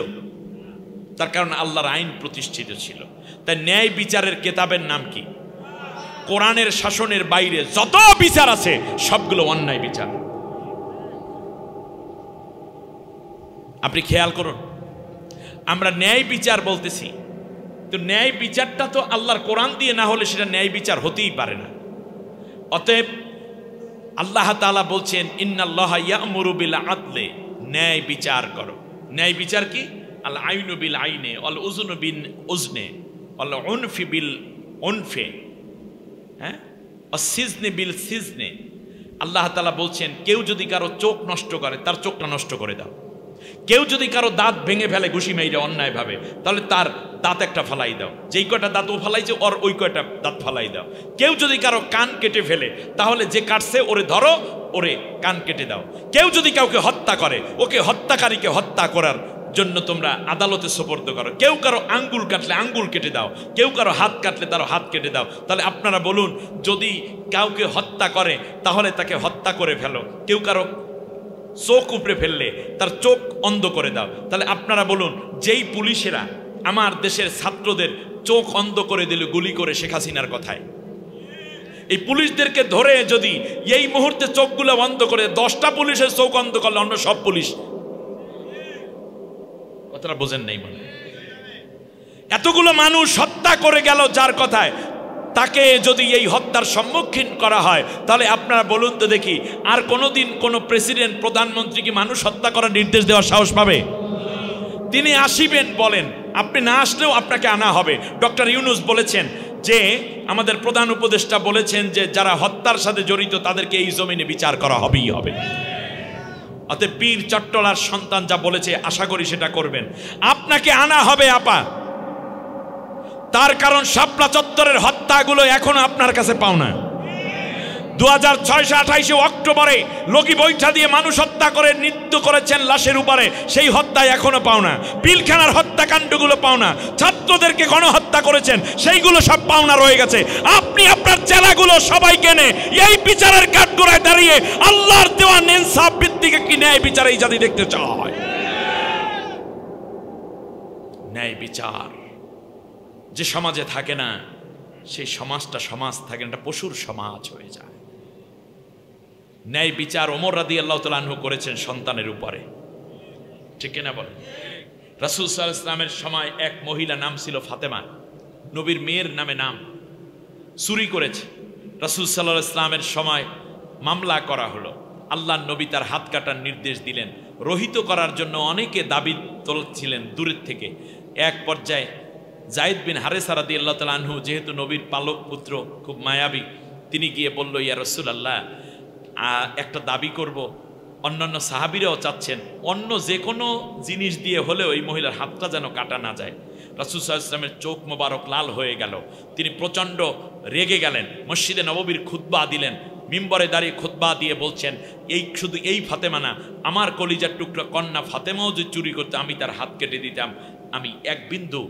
তার কারণ আল্লাহর আইন প্রতিষ্ঠিত ছিল। তাই ন্যায় বিচারের কেতাবের নাম কি? কোরআনের শাসনের বাইরে যত বিচার আছে সবগুলো অন্যায় বিচার। আপনি খেয়াল করুন, আমরা ন্যায় বিচার বলতেছি, তো ন্যায় বিচারটা তো আল্লাহর কোরআন দিয়ে না হলে সেটা ন্যায় বিচার হতেই পারে না। অতএব আল্লাহ তাআলা বলছেন, ইন্নাল্লাহা ইয়া'মুরু বিল আদলি, ন্যায় বিচার করো। ন্যায় বিচার কি? আল আইনু বিল আইনে, অল উজনু বিল উজনে, অল উনফি বিল উনফে, হ্যাঁ, অসিজনে বিল সিজনে। আল্লাহ তাআলা বলছেন, কেউ যদি কারো চোখ নষ্ট করে তার চোখটা নষ্ট করে দাও। কেউ যদি কারো দাঁত ভেঙে ফেলে ঘুষি মাইরে অন্যায় ভাবে, তাহলে তার দাঁত একটা ফালাই দাও। যেই কয়টা দাঁত ও ফালাইছে ওর ওই কয়টা দাঁত ফালাই দাও। কেউ যদি কারো কান কেটে ফেলে, তাহলে যে কাটছে ওরে ধরো, ওরে কান কেটে দাও। কেউ যদি কাউকে হত্যা করে, ওকে হত্যাকারীকে হত্যা করার জন্য তোমরা আদালতে সোপর্দ করো। কেউ কারো আঙ্গুল কাটলে আঙ্গুল কেটে দাও, কেউ কারো হাত কাটলে তার হাত কেটে দাও। তাহলে আপনারা বলুন, যদি কাউকে হত্যা করে তাহলে তাকে হত্যা করে ফেলো। কেউ কারো চোখ উপড়ে ফেললে তার চোখ অন্ধ করে দাও। তাহলে আপনারা বলুন, যেই পুলিশেরা আমার দেশের ছাত্রদের চোখ অন্ধ করে দিল গুলি করে শেখ হাসিনার কথায়। এই পুলিশদেরকে ধরে যদি এই মুহূর্তে চোখগুলো বন্ধ করে 10টা পুলিশের চোখ অন্ধ করলে অন্য সব পুলিশ, কথাটা বোঝেন নাই মানে? এতগুলো মানুষ হত্যা করে গেল যার কথায়, তাকে যদি এই হত্যার সম্মুখীন করা হয় তাহলে আপনারা বলুন তো দেখি, আর কোনোদিন কোনো প্রেসিডেন্ট প্রধানমন্ত্রী কি মানুষ হত্যা করার নির্দেশ দেওয়ার সাহস পাবে? তিনি আসিবেন বলেন, আপনি না আসলেও আপনাকে আনা হবে। ডক্টর ইউনূস বলেছেন যে আমাদের প্রধান উপদেষ্টা বলেছেন যে যারা হত্যার সাথে জড়িত তাদেরকে এই জমিনে বিচার করা হবেই হবে। অতএব পীর চট্টলার সন্তান যা বলেছে আশা করি সেটা করবেন। আপনাকে আনা হবে আপা, তার কারণ শাপলা চত্বরের হত্যাগুলো এখনো আপনার কাছে পাওনা। 2006-28 অক্টোবরে লগি বৈঠা দিয়ে মানুষ হত্যা করে নৃত্য করেছেন লাশের উপরে, সেই হত্যায় এখনো পাওনা। পিলখানার হত্যাকাণ্ডগুলো পাওনা। ছাত্রদেরকে গণহত্যা করেছেন, সেইগুলো সব পাওনা রয়ে গেছে। আপনি আপনার জেলাগুলো সবাইকে নে এই বিচারের কাঠগড়ায় দাঁড়িয়ে আল্লাহর দেওয়া ইনসাফ ভিত্তিক কি ন্যায় বিচার এই জাতি দেখতে চায়। ন্যায় বিচার যে সমাজে থাকে না, সেই সমাজটা সমাজ থাকে না, পশুর সমাজ হয়ে যায়। ন্যায় বিচার ওমর রাদিয়াল্লাহু তাআলা আনহু করেছেন সন্তানের উপরে, ঠিক কিনা বলেন? রাসূল সাল্লাল্লাহু আলাইহি ওয়াসাল্লামের সময় এক মহিলা, নাম ছিল ফাতেমা, নবীর মেয়ের নামে নাম, চুরি করেছে। রাসূল সাল্লাল্লাহু আলাইহি ওয়াসাল্লামের সময় মামলা করা হলো। আল্লাহর নবী তার হাত কাটার নির্দেশ দিলেন। রহিত করার জন্য অনেকে দাবি তুলছিলেন দূরের থেকে। এক পর্যায়ে যায়েদ বিন হারেসা রাদিয়াল্লাহু তাআলা আনহু, যেহেতু নবীর পালক পুত্র, খুব মায়াবী, তিনি গিয়ে বলল, ইয়া রাসূলুল্লাহ, একটা দাবি করব। অন্যান্য সাহাবীরাও চাচ্ছেন, অন্য যে কোনো জিনিস দিয়ে হলেও এই মহিলার হাতটা যেন কাটা না যায়। রাসূল সাল্লাল্লাহু আলাইহি ওয়াসাল্লামের চোখ মোবারক লাল হয়ে গেল। তিনি প্রচণ্ড রেগে গেলেন, মসজিদে নববীর খুতবা দিলেন। মিম্বরে দাঁড়িয়ে খুতবা দিয়ে বলছেন, এই শুধু এই ফাতেমা না, আমার কলিজার টুকরা কন্যা ফাতেমাও যে চুরি করতে আমি তার হাত কেটে দিতাম, আমি এক বিন্দু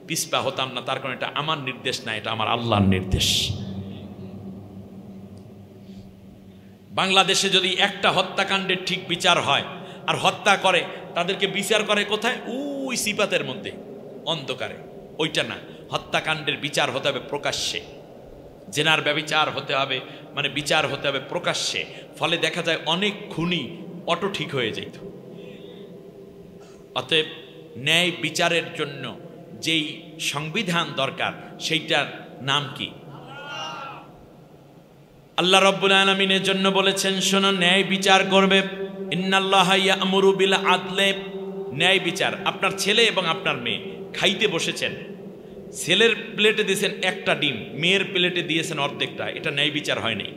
পিছপা হতাম না। তার কারণ এটা আমার নির্দেশ না, এটা আমার আল্লাহর নির্দেশ। বাংলাদেশে যদি একটা হত্যাকাণ্ডের ঠিক বিচার হয়, আর হত্যা করে তাদেরকে বিচার করে কোথায়? ওই সিপাতের মধ্যে অন্ধকারে। ওইটা না, হত্যাকাণ্ডের বিচার হতে হবে প্রকাশ্যে। জেনার ব্যভিচার হতে হবে, মানে বিচার হতে হবে প্রকাশ্যে। ফলে দেখা যায় অনেক খুনি অটো ঠিক হয়ে যেত। অতএব ন্যায় বিচারের জন্য যেই সংবিধান দরকার সেইটার নাম কি? আল্লাহ রাব্বুল আলামিনের জন্য বলেছেন, শোনো, ন্যায় বিচার করবে। ইন্নাল্লাহা ইয়া'মুরু বিল আদলি, ন্যায় বিচার। আপনার ছেলে এবং আপনার মেয়ে খাইতে বসেছেন, ছেলের প্লেটে দিয়েছেন একটা ডিম, মেয়ের প্লেটে দিয়েছেন অর্ধেকটা, এটা ন্যায় বিচার হয়নি।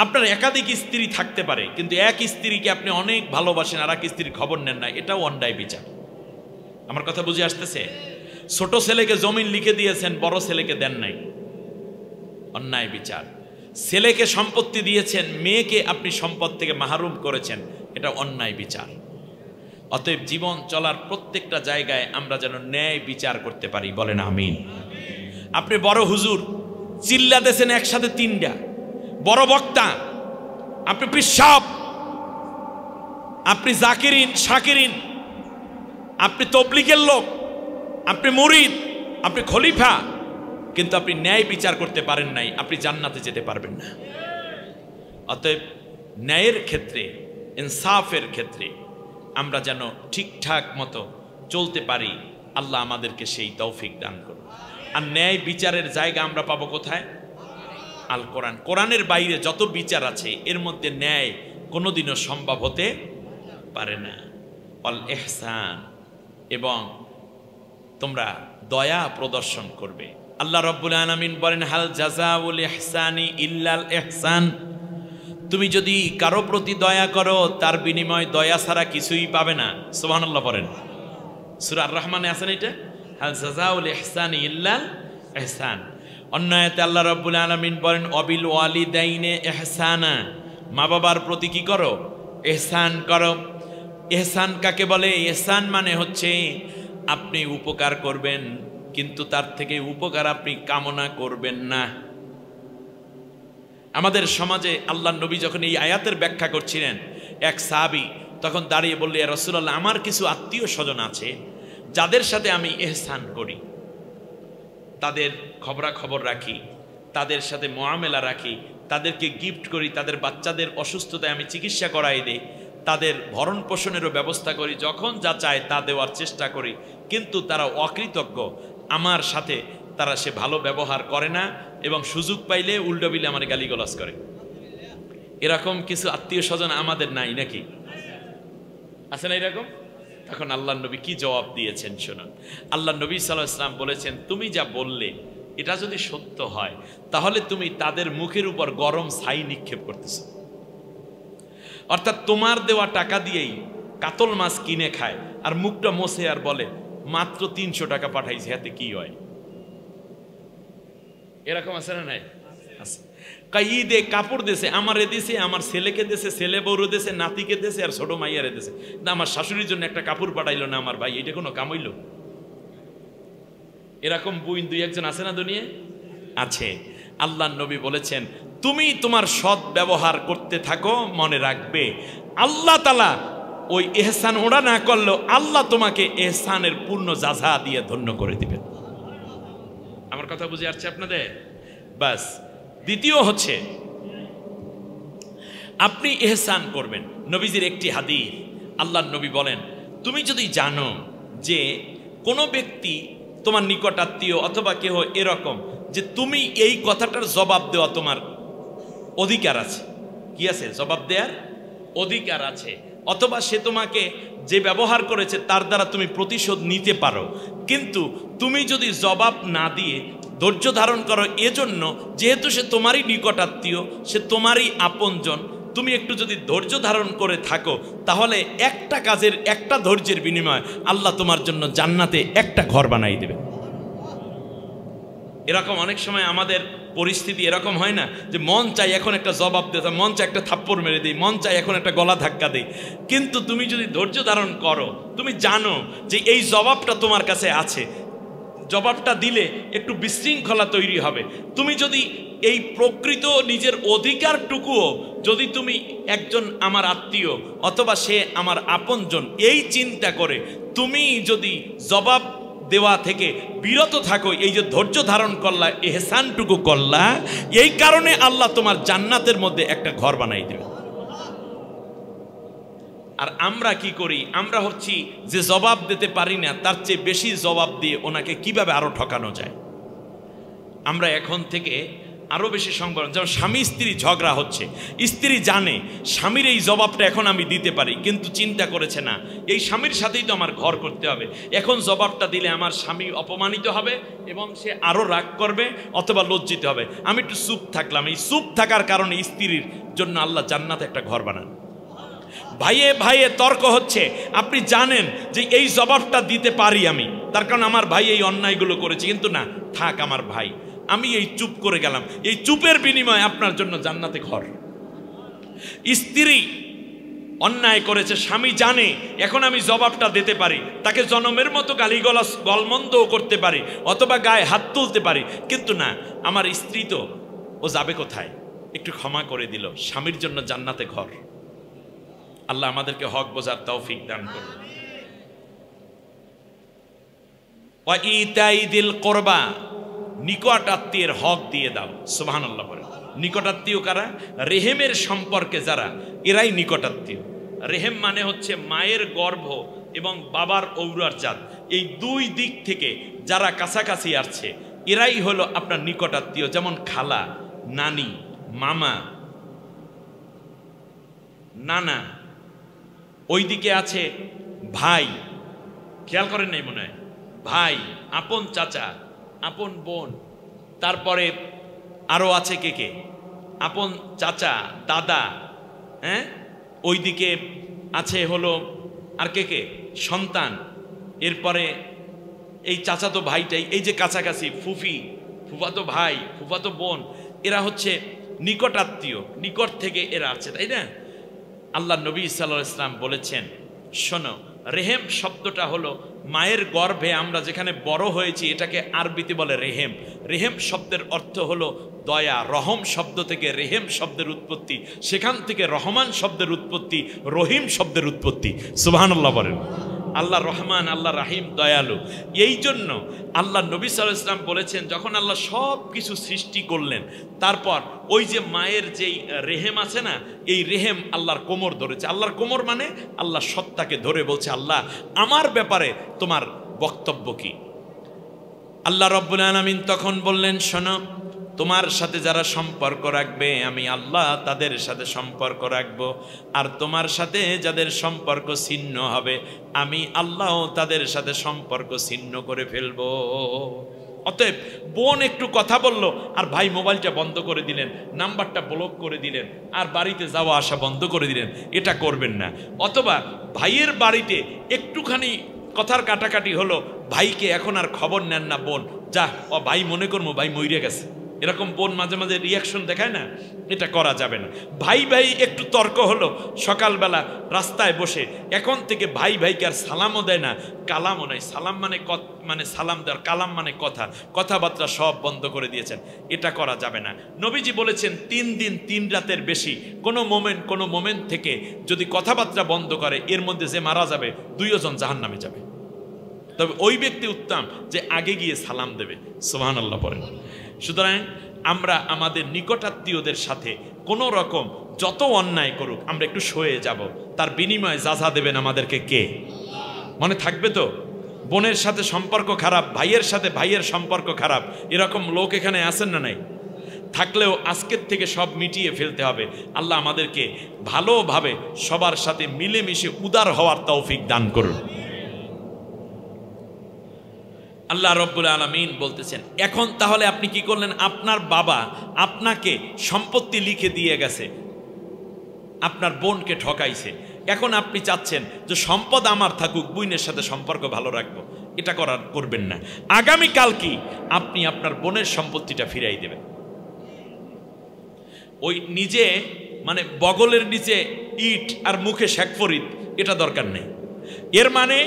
আপনার একাধিক স্ত্রী থাকতে পারে, কিন্তু এক স্ত্রীকে আপনি অনেক ভালোবাসেন আর এক স্ত্রীর খবর নেন না, এটাও অন্যায় বিচার। আমার কথা বুঝে আসতেছে? ছোট ছেলেকে জমিন লিখে দিয়েছেন, বড় ছেলেকে দেন নাই, অন্যায় বিচার। ছেলেকে সম্পত্তি দিয়েছেন, মেয়েকে আপনি সম্পদ থেকে মাহরুম করেছেন, এটা অন্যায় বিচার। অতএব জীবন চলার প্রত্যেকটা জায়গায় আমরা যেন ন্যায় বিচার করতে পারি, বলেন আমিন। আপনি বড় হুজুর, চিল্লা দেন একসাথে 3টা, বড় বক্তা, আপনি পিসাব, আপনি জাকিরিন শাকিরিন, আপনি তবলিগের লোক, আপনি মুরিদ, আপনি খলিফা, কিন্তু আপনি ন্যায় বিচার করতে পারেন নাই, আপনি জান্নাতে যেতে পারবেন না। অতএব ন্যায়ের ক্ষেত্রে, ইনসাফের ক্ষেত্রে আমরা যেন ঠিকঠাক মতো চলতে পারি, আল্লাহ আমাদেরকে সেই তৌফিক দান করুন। আর ন্যায় বিচারের জায়গা আমরা পাবো কোথায়? আল কোরআন। কোরআনের বাইরে যত বিচার আছে এর মধ্যে ন্যায় কোনোদিনও সম্ভব হতে পারে না। অল ইহসান, এবং তোমরা দয়া প্রদর্শন করবে। আল্লাহ রাব্বুল আলামিন বলেন, হাল জাযাউল ইহসানি ইল্লাল ইহসান, তুমি যদি কারো প্রতি দয়া করো তার বিনিময় দয়া ছাড়া কিছুই পাবে না। সুবহানাল্লাহ পড়েন, সূরা আর রহমানে আছে না এটা, হাল জাযাউল ইহসানি ইল্লাল ইহসান। অন্য আয়াতে আল্লাহ রাব্বুল আলামিন বলেন, অবিল ওয়ালিদাইনে ইহসানা, মা বাবার প্রতি কি করো? ইহসান করো। ইহসান কাকে বলে? ইহসান মানে হচ্ছে আপনি উপকার করবেন, কিন্তু তার থেকে উপকার আপনি কামনা করবেন না। আমাদের সমাজে আল্লাহর নবী যখন এই আয়াতের ব্যাখ্যা করছিলেন, এক সাহাবী তখন দাঁড়িয়ে বলল, ইয়া রাসূলুল্লাহ, আমার কিছু আত্মীয় স্বজন আছে যাদের সাথে আমি ইহসান করি, তাদের খবরাখবর রাখি, তাদের সাথে মুআমেলা রাখি, তাদেরকে গিফট করি, তাদের বাচ্চাদের অসুস্থতায় আমি চিকিৎসা করাই দেই, তাদের ভরণ পোষণেরও ব্যবস্থা করি, যখন যা চায় তা দেওয়ার চেষ্টা করি, কিন্তু তারা অকৃতজ্ঞ, আমার সাথে তারা সে ভালো ব্যবহার করে না এবং সুযোগ পাইলে উল্টো বিলে আমার গালিগালাজ করে। এরকম কিছু আত্মীয় স্বজন আমাদের নাই নাকি? আছে না এরকম? তখন আল্লাহ নবী কি জবাব দিয়েছেন শুনুন। আল্লাহ নবী সাল্লাল্লাহু আলাইহি ওয়াসাল্লাম বলেছেন, তুমি যা বললে এটা যদি সত্য হয় তাহলে তুমি তাদের মুখের উপর গরম ছাই নিক্ষেপ করতেছ। অর্থাৎ তোমার দেওয়া টাকা দিয়েই কাতল মাছ কিনে খায় আর মুখটা মোছে আর বলে মাত্র 300 টাকা পাঠাইছে, হাতে কি হয়? এরকম আছে না নাই? আছে। ঈদে কাপড় দেশে আমারে দিছে, আমার ছেলেকে দেশে, ছেলে বউরে দেশে, নাতিকে দেশে আর ছোট মাইয়ারে দেশে, না আমার শাশুড়ির জন্য একটা কাপড় পাঠাইলো না আমার ভাই, এটা কোনো কাম হইল? এরকম বুইন দুই একজন আছে না দুনিয়ায়? আছে। আল্লাহ নবী বলেছেন, তুমি তোমার সৎ ব্যবহার করতে থাকো, মনে রাখবে আল্লাহ তাআলা ওই ইহসান ওরা না করলেও আল্লাহ তোমাকে ইহসানের পূর্ণ জাযা দিয়ে ধন্য করে দিবেন। আমার কথা বুঝে আসছে আপনাদের? বাস। দ্বিতীয় হচ্ছে আপনি ইহসান করবেন। নবীজির একটি হাদিস, আল্লাহ নবী বলেন, তুমি যদি জানো যে কোনো ব্যক্তি তোমার নিকট আত্মীয় অথবা কেহ এরকম যে তুমি এই কথাটার জবাব দেওয়া তোমার অধিকার আছে, কি আছে? জবাব দেওয়ার অধিকার আছে, অথবা সে তোমাকে যে ব্যবহার করেছে তার দ্বারা তুমি প্রতিশোধ নিতে পারো, কিন্তু তুমি যদি জবাব না দিয়ে ধৈর্য ধারণ করো, এজন্য যেহেতু সে তোমারই নিকট আত্মীয়, সে তোমারই আপনজন, তুমি একটু যদি ধৈর্য ধারণ করে থাকো তাহলে একটা কাজের একটা ধৈর্যের বিনিময়ে আল্লাহ তোমার জন্য জান্নাতে একটা ঘর বানাই দেবে। এরকম অনেক সময় আমাদের পরিস্থিতি এরকম হয় না যে মন চাই এখন একটা জবাব দিতে, মন চাই একটা থাপ্পড় মেরে দিই, মন চাই এখন একটা গলা ধাক্কা দিই, কিন্তু তুমি যদি ধৈর্য ধারণ করো, তুমি জানো যে এই জবাবটা তোমার কাছে আছে, জবাবটা দিলে একটু বিশৃঙ্খলা তৈরি হবে। তুমি যদি এই প্রকৃত নিজের অধিকারটুকুও যদি তুমি একজন আমার আত্মীয় অথবা সে আমার আপনজন এই চিন্তা করে তুমি যদি জবাব দেওয়া থেকে বিরত থাকো, এই যে ধৈর্য ধারণ করলা, ইহসানটুকু করলা, এই কারণে আল্লাহ তোমার জান্নাতের মধ্যে একটা ঘর বানাই দেবে। আর আমরা কি করি? আমরা হচ্ছি যে জবাব দিতে পারি না তার চেয়ে বেশি জবাব দিয়ে ওনাকে কিভাবে আরো ঠকানো যায়। আমরা এখন থেকে আরো বেশি সংবরণ, যেমন স্বামী স্ত্রী ঝগড়া হচ্ছে, স্ত্রী জানে স্বামীর এই জবাবটা এখন আমি দিতে পারি, কিন্তু চিন্তা করেছে না এই স্বামীর সাথেই তো আমার ঘর করতে হবে, এখন জবাবটা দিলে আমার স্বামী অপমানিত হবে এবং সে আরো রাগ করবে অথবা লজ্জিত হবে, আমি একটু চুপ থাকলাম। এই চুপ থাকার কারণে স্ত্রীর জন্য আল্লাহ জান্নাতে একটা ঘর বানান। ভাইয়ে ভাইয়ে তর্ক হচ্ছে, আপনি জানেন যে এই জবাবটা দিতে পারি আমি, তার কারণ আমার ভাই এই অন্যায়গুলো করেছে, কিন্তু না থাক আমার ভাই, আমি এই চুপ করে গেলাম, এই চুপের বিনিময়ে আপনার জন্য জান্নাতে ঘর। স্ত্রী অন্যায় করেছে, স্বামী জানে এখন আমি জবাবটা দিতে পারি, তাকে জনমের মতো গালিগালাজ গলমন্দও করতে পারি অথবা গায়ে হাত তুলতে পারি, কিন্তু না আমার স্ত্রী তো ও যাবে কোথায়, একটু ক্ষমা করে দিল, স্বামীর জন্য জান্নাতে ঘর। আল্লাহ আমাদেরকে হক বোঝার তৌফিক দান করুন। ওয়া ইতাইদিল কুরবা, নিকট আত্মীয়ের হক দিয়ে দাও। সুবহানাল্লাহ বলেন। নিকট আত্মীয় কারা? রেহেমের সম্পর্কে যারা, এরাই নিকট আত্মীয়। রেহেম মানে হচ্ছে মায়ের গর্ভ এবং বাবার ঔরার জাত, এই দুই দিক থেকে যারা কাছাকাছি আসছে এরাই হলো আপনার নিকট আত্মীয়। যেমন খালা, নানি, মামা, নানা, ওইদিকে আছে ভাই, খেয়াল করেন নাই মনে হয়, ভাই, আপন চাচা, আপন বোন, তারপরে আরো আছে কে কে, আপন চাচা, দাদা, হ্যাঁ, ওইদিকে আছে হলো আর কে কে, সন্তান, এরপরে এই চাচাতো ভাইটাই, এই যে কাছাকাছি ফুফি, ফুফাতো ভাই, ফুফাতো বোন, এরা হচ্ছে নিকট আত্মীয়, নিকট থেকে এরা আছে, তাই না? আল্লাহ নবী সাল্লাল্লাহু আলাইহি ওয়াসাল্লাম বলেছেন, শোনো, রেহেম শব্দটা হলো মায়ের গর্ভে আমরা যেখানে বড় হয়েছি এটাকে আরবিতে বলে রেহেম। রেহেম শব্দের অর্থ হলো দয়া। রহম শব্দ থেকে রেহেম শব্দের উৎপত্তি, সেখান থেকে রহমান শব্দের উৎপত্তি, রহিম শব্দের উৎপত্তি। সুবহানাল্লাহ বলেন। আল্লাহ রহমান, আল্লাহ রাহিম, দয়ালু। এই জন্য আল্লাহ নবী সাল্লাল্লাহু আলাইহি ওয়াসাল্লাম বলেছেন, যখন আল্লাহ সব কিছু সৃষ্টি করলেন, তারপর ওই যে মায়ের যেই রেহেম আছে না, এই রেহেম আল্লাহর কোমর ধরেছে। আল্লাহর কোমর মানে আল্লাহ সত্তাকে ধরে বলছে, আল্লাহ আমার ব্যাপারে তোমার বক্তব্য কি? আল্লাহ রাব্বুল আলামিন তখন বললেন, শোনো, তোমার সাথে যারা সম্পর্ক রাখবে আমি আল্লাহ তাদের সাথে সম্পর্ক রাখবো, আর তোমার সাথে যাদের সম্পর্ক ছিন্ন হবে আমি আল্লাহ তাদের সাথে সম্পর্ক ছিন্ন করে ফেলবো। অতএব বোন একটু কথা বললো আর ভাই মোবাইলটা বন্ধ করে দিলেন, নাম্বারটা ব্লক করে দিলেন, আর বাড়িতে যাওয়া আসা বন্ধ করে দিলেন, এটা করবেন না। অথবা ভাইয়ের বাড়িতে একটুখানি কথার কাটাকাটি হলো, ভাইকে এখন আর খবর নেন না, বোন যা, ও ভাই মনে করবো ভাই মইরে গেছে, এরকম বোন মাঝে মাঝে রিয়াকশন দেখায় না, এটা করা যাবে না। ভাই ভাই একটু তর্ক হলো সকালবেলা রাস্তায় বসে, এখন থেকে ভাই ভাইকে আর সালামও দেয় না, কালামও নাই। সালাম মানে সালাম দেওয়ার, কালাম মানে কথা, কথাবার্তা সব বন্ধ করে দিয়েছেন, এটা করা যাবে না। নবীজি বলেছেন 3 দিন 3 রাতের বেশি কোনো মোমেন্ট থেকে যদি কথাবার্তা বন্ধ করে, এর মধ্যে যে মারা যাবে 2 জন জাহান্নামে যাবে। তবে ওই ব্যক্তি উত্তম যে আগে গিয়ে সালাম দেবে। সুবহানাল্লাহ পড়েন। সুতরাং আমরা আমাদের নিকটাত্মীয়দের সাথে কোনো রকম যত অন্যায় করুক আমরা একটু সয়ে যাব, তার বিনিময়ে যা দেবেন আমাদেরকে কে? মনে থাকবে তো? বোনের সাথে সম্পর্ক খারাপ, ভাইয়ের সাথে ভাইয়ের সম্পর্ক খারাপ, এরকম লোক এখানে আছেন না নাই? থাকলেও আজকের থেকে সব মিটিয়ে ফেলতে হবে। আল্লাহ আমাদেরকে ভালোভাবে সবার সাথে মিলেমিশে উদার হওয়ার তৌফিক দান করুন। আল্লাহ রব্বুল আলামিন বলতেছেন, এখন তাহলে আপনি কি করলেন? আপনার বাবা আপনাকে সম্পত্তি লিখে দিয়ে গেছে, আপনার বোনকে ঠকাইছে, এখন আপনি চাচ্ছেন যে সম্পদ আমার থাকুক, বোনের সাথে সম্পর্ক ভালো রাখবো। এটা করবেন না। আগামীকাল কি আপনি আপনার বোনের সম্পত্তিটা ফিরাই দেবেন। ওই নিজে মানে বগলের নিচে ইট আর মুখে শেখ ফরিদ, এটা দরকার নেই। এর মানে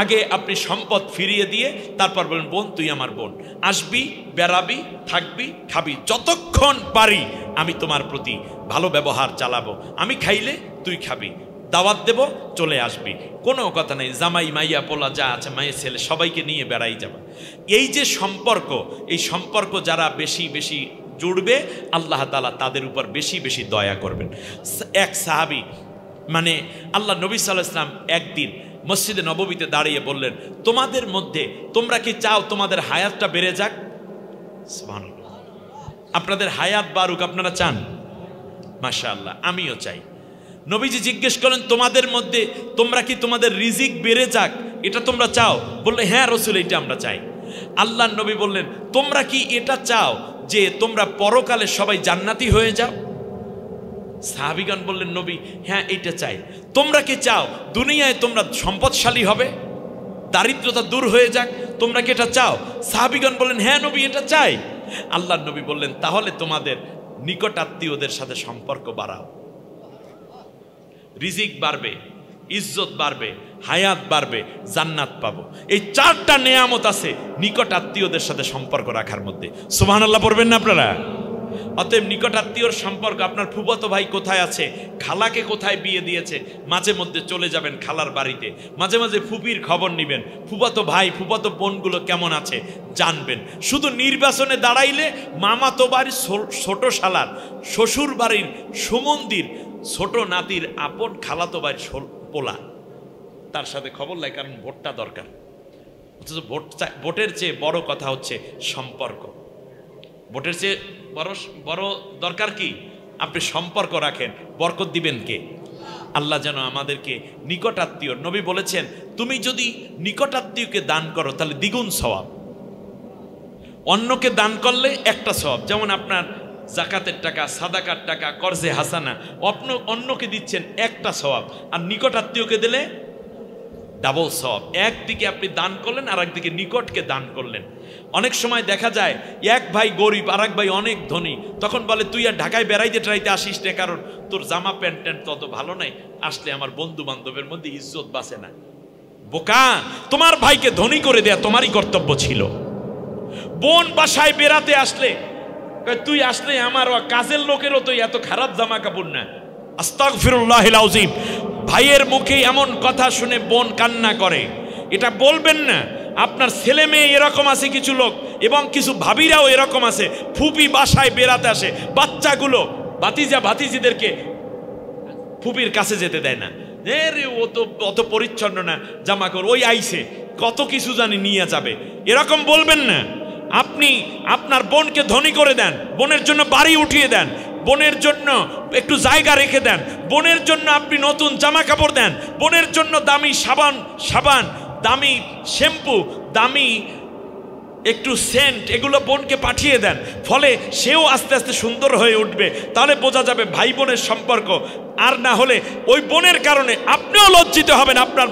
আগে আপনি সম্পদ ফিরিয়ে দিয়ে তারপর বলেন, বোন তুই আমার বোন, আসবি, বেড়াবি, থাকবি, খাবি, যতক্ষণ পারি আমি তোমার প্রতি ভালো ব্যবহার চালাবো, আমি খাইলে তুই খাবি, দাওয়াত দেব, চলে আসবি, কোনো কথা নেই। জামাই মাইয়া পোলা যা আছে, মায়ের ছেলে সবাইকে নিয়ে বেড়াই যাবে। এই যে সম্পর্ক, এই সম্পর্ক যারা বেশি বেশি জুড়বে আল্লাহ তাআলা তাদের উপর বেশি বেশি দয়া করবেন। এক সাহাবী মানে আল্লাহ নবী সাল্লাল্লাহু আলাইহি ওয়াসাল্লাম একদিন মসজিদে নববীতে দাঁড়িয়ে বললেন, তোমাদের মধ্যে তোমরা কি চাও তোমাদের হায়াতটা বেড়ে যাক? সুবহানাল্লাহ। আপনাদের হায়াত বাড়ুক, আপনারা চান? মাশাআল্লাহ, আমিও চাই। নবীজি জিজ্ঞেস করেন, তোমাদের মধ্যে তোমরা কি তোমাদের রিজিক বেড়ে যাক, এটা তোমরা চাও? বললে, হ্যাঁ রাসূল, এটা আমরা চাই। আল্লাহর নবী বললেন, তোমরা কি এটা চাও যে তোমরা পরকালে সবাই জান্নাতি হয়ে যাও? সাহাবীগণ বললেন, নবী হ্যাঁ এটা চাই। তোমরা কি চাও দুনিয়ায় তোমরা সম্পদশালী হবে, দারিদ্রতা দূর হয়ে যাক, তোমরা কি এটা চাও? সাহাবীগণ বললেন, হ্যাঁ নবী এটা চাই। আল্লাহর নবী বললেন, তাহলে তোমাদের নিকট আত্মীয়দের সাথে সম্পর্ক বাড়াও, রিজিক বাড়বে, ইজ্জত বাড়বে, হায়াত বাড়বে, জান্নাত পাবো। এই 4টা নেয়ামত আছে নিকট আত্মীয়দের সাথে সম্পর্ক রাখার মধ্যে। সুবহানাল্লাহ পড়বেন না আপনারা? অতএব নিকট আত্মীয়র সম্পর্ক, আপনার ফুফাতো ভাই কোথায় আছে, খালাকে কোথায় বিয়ে দিয়েছে, মাঝে মধ্যে চলে যাবেন খালার বাড়িতে, মাঝে মাঝে ফুপির খবর নেবেন, ফুফাতো ভাই ফুফাতো বোনগুলো কেমন আছে জানবেন। শুধু নির্বাচনে দাঁড়াইলে মামাতো বাড়ির ছোট শালার, শ্বশুর বাড়ির সুমন্দির ছোট নাতির আপন খালাতো বাড়ির পোলা, তার সাথে খবর লাই, কারণ ভোটটা দরকার। অথচ ভোটের চেয়ে বড় কথা হচ্ছে সম্পর্ক। ভোটের চেয়ে বড় দরকার কি? আপনি সম্পর্ক রাখেন, বরকত দিবেন কে? আল্লাহ যেন আমাদেরকে নিকট আত্মীয়, নবী বলেছেন তুমি যদি নিকট আত্মীয়কে দান করো তাহলে দ্বিগুণ সওয়াব, অন্যকে দান করলে একটা সওয়াব। যেমন আপনার জাকাতের টাকা, সাদাকার টাকা, কর্জে হাসানা, অন্যকে দিচ্ছেন একটা সওয়াব, আর নিকট আত্মীয়কে দিলে ডাবল সওয়াব। একদিকে আপনি দান করলেন আর একদিকে নিকটকে দান করলেন। অনেক সময় দেখা যায় এক ভাই গরিব আর এক ভাই অনেক ধনী, তখন বলে তুই আর ঢাকায় বেড়াইতে ট্রাইতে আসিস না, কারণ তোর জামা প্যান্ট ট্যান্ট তত ভালো নাই, আসলে আমার বন্ধু বান্ধবের মধ্যে ইজ্জত বাঁচে না। বোকা, তোমার ভাইকে ধনী করে দেয়া তোমারই কর্তব্য ছিল। বোন বাসায় বেড়াতে আসলে তুই আসলে আমার কাজের লোকেরও তো এত খারাপ জামা কাপড় না, আস্তাগফিরুল্লাহিল আযীম। ভাইয়ের মুখে এমন কথা শুনে বোন কান্না করে, এটা বলবেন না। আপনার ছেলে মেয়ে এরকম আছে কিছু লোক, এবং কিছু ভাবিরাও এরকম আছে, ফুপি বাসায় বেড়াতে আসে, বাচ্চাগুলো ভাতিজা ভাতিজিদেরকে ফুপির কাছে যেতে দেয় না। রে অত পরিচ্ছন্ন না, জামা কাপড় ওই আইছে কত কিছু জানি নিয়ে যাবে, এরকম বলবেন না। আপনি আপনার বোনকে ধনী করে দেন, বোনের জন্য বাড়ি উঠিয়ে দেন, বোনের জন্য একটু জায়গা রেখে দেন, বোনের জন্য আপনি নতুন জামা কাপড় দেন, বোনের জন্য দামি সাবান, দামি শ্যাম্পু, দামি একটু সেন্ট, এগুলো বোনকে পাঠিয়ে দেন। ফলে সেও আস্তে আস্তে সুন্দর হয়ে উঠবে, তাহলে বোঝা যাবে ভাই বোনের সম্পর্ক। আর না হলে ওই বোনের কারণে আপনিও লজ্জিত হবেন আপনার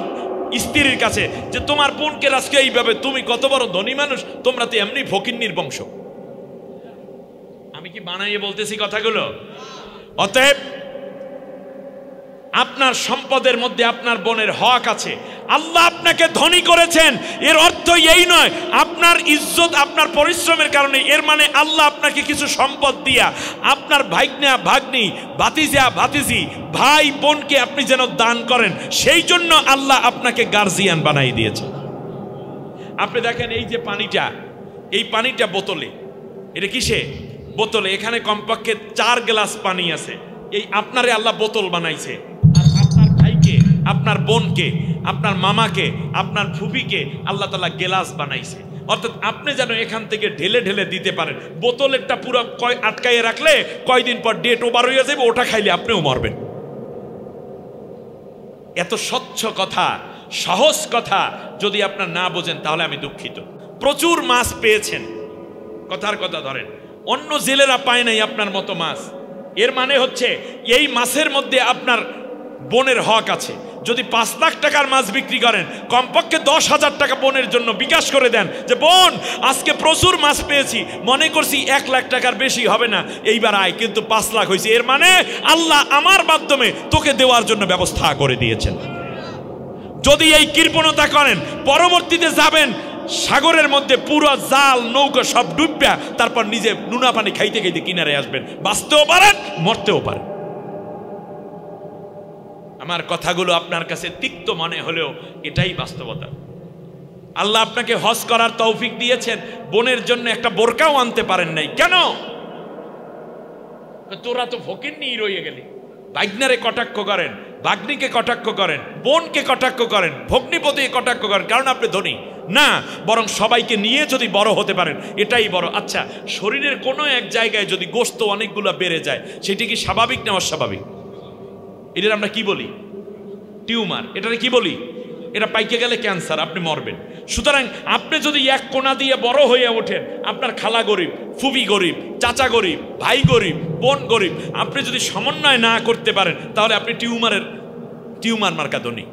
স্ত্রীর কাছে, যে তোমার বোনকে আজকে এইভাবে, তুমি কত বড় ধনী মানুষ, তোমরা তো এমনি ফকিন্নির বংশ। আমি কি বানাইয়ে বলতেছি কথাগুলো? অতএব আপনার সম্পদের মধ্যে আপনার বোনের হক আছে। আল্লাহ আপনাকে ধনী করেছেন, এর অর্থ এই নয় আপনার ইজ্জত আপনার পরিশ্রমের কারণে। এর মানে আল্লাহ আপনাকে কিছু সম্পদ দিয়া আপনার ভাইগনা ভাগ্নি, ভাতিজা ভাতিজি, ভাই বোনকে আপনি যেন দান করেন, সেই জন্য আল্লাহ আপনাকে গার্জিয়ান বানাই দিয়েছে। আপনি দেখেন এই যে পানিটা, এই পানিটা বোতলে, এটা কিসে? বোতলে। এখানে কমপক্ষে 4 গ্লাস পানি আছে। এই আপনারে আল্লাহ বোতল বানাইছে, আর আপনার ভাইকে, আপনার বোনকে, আপনার মামাকে, আপনার ফুফিকে আল্লাহ তাআলা গ্লাস বানাইছে। অর্থাৎ আপনি যেন এখান থেকে ঢেলে ঢেলে দিতে পারেন। বোতলেরটা পুরো আটকাইয়ে রাখলে কয়দিন পর ডেট ওভার হয়ে যাবে, ওটা খাইলে আপনিও মরবেন। এত স্বচ্ছ কথা, সহজ কথা যদি আপনার না বোঝেন তাহলে আমি দুঃখিত। প্রচুর মাছ পেয়েছেন, কথার কথা ধরেন, অন্য জেলেরা পায় নাই আপনার মতো মাছ। এর মানে হচ্ছে এই মাছের মধ্যে আপনার বোনের হক আছে। যদি 5 লাখ টাকার মাছ বিক্রি করেন, কমপক্ষে 10,000 টাকা বোনের জন্য বিকাশ করে দেন, যে বোন আজকে প্রচুর মাছ পেয়েছি, মনে করছি 1 লাখ টাকার বেশি হবে না, এইবার আয়, কিন্তু 5 লাখ হয়েছে। এর মানে আল্লাহ আমার মাধ্যমে তোকে দেওয়ার জন্য ব্যবস্থা করে দিয়েছেন। যদি এই কৃপণতা করেন, পরবর্তীতে যাবেন সাগরের মধ্যে পুরো জাল নৌকা সব ডুববে, তারপর নিজে নুনা পানি খাইতে খাইতে কিনারে আসবেন। বাঁচতেও পারেন, মরতেও পারেন। আমার কথাগুলো আপনার কাছে তিক্ত মনে হলেও এটাই বাস্তবতা। আল্লাহ আপনাকে হজ করার তৌফিক দিয়েছেন, বোনের জন্য একটা বোরকাও আনতে পারেন নাই কেন? তোরা তো ফকিন্নি রয়ে গেলি। ভাগ্নারে কটাক্ষ করেন, ভাগ্নিকে কটাক্ষ করেন, বোনকে কটাক্ষ করেন, ভগ্নিপতিকে কটাক্ষ করেন, কারণ আপনি ধনী না, বরং সবাইকে নিয়ে যদি বড় হতে পারেন এটাই বড়। আচ্ছা, শরীরের কোনো এক জায়গায় যদি গোশত অনেকগুলো বেড়ে যায়, সেটি কি স্বাভাবিক না অস্বাভাবিক? এটার আমরা কি বলি? টিউমার। এটারে কি বলি? এটা পাইকে গেলে ক্যান্সার, আপনি মরবেন। সুতরাং আপনি যদি এক কোণা দিয়ে বড় হয়ে ওঠেন, আপনার খালা গরিব, ফুফি গরিব, চাচা গরিব, ভাই গরিব, বোন গরিব, আপনি যদি সমন্বয় না করতে পারেন, তাহলে আপনি টিউমার মার্কা ধনী।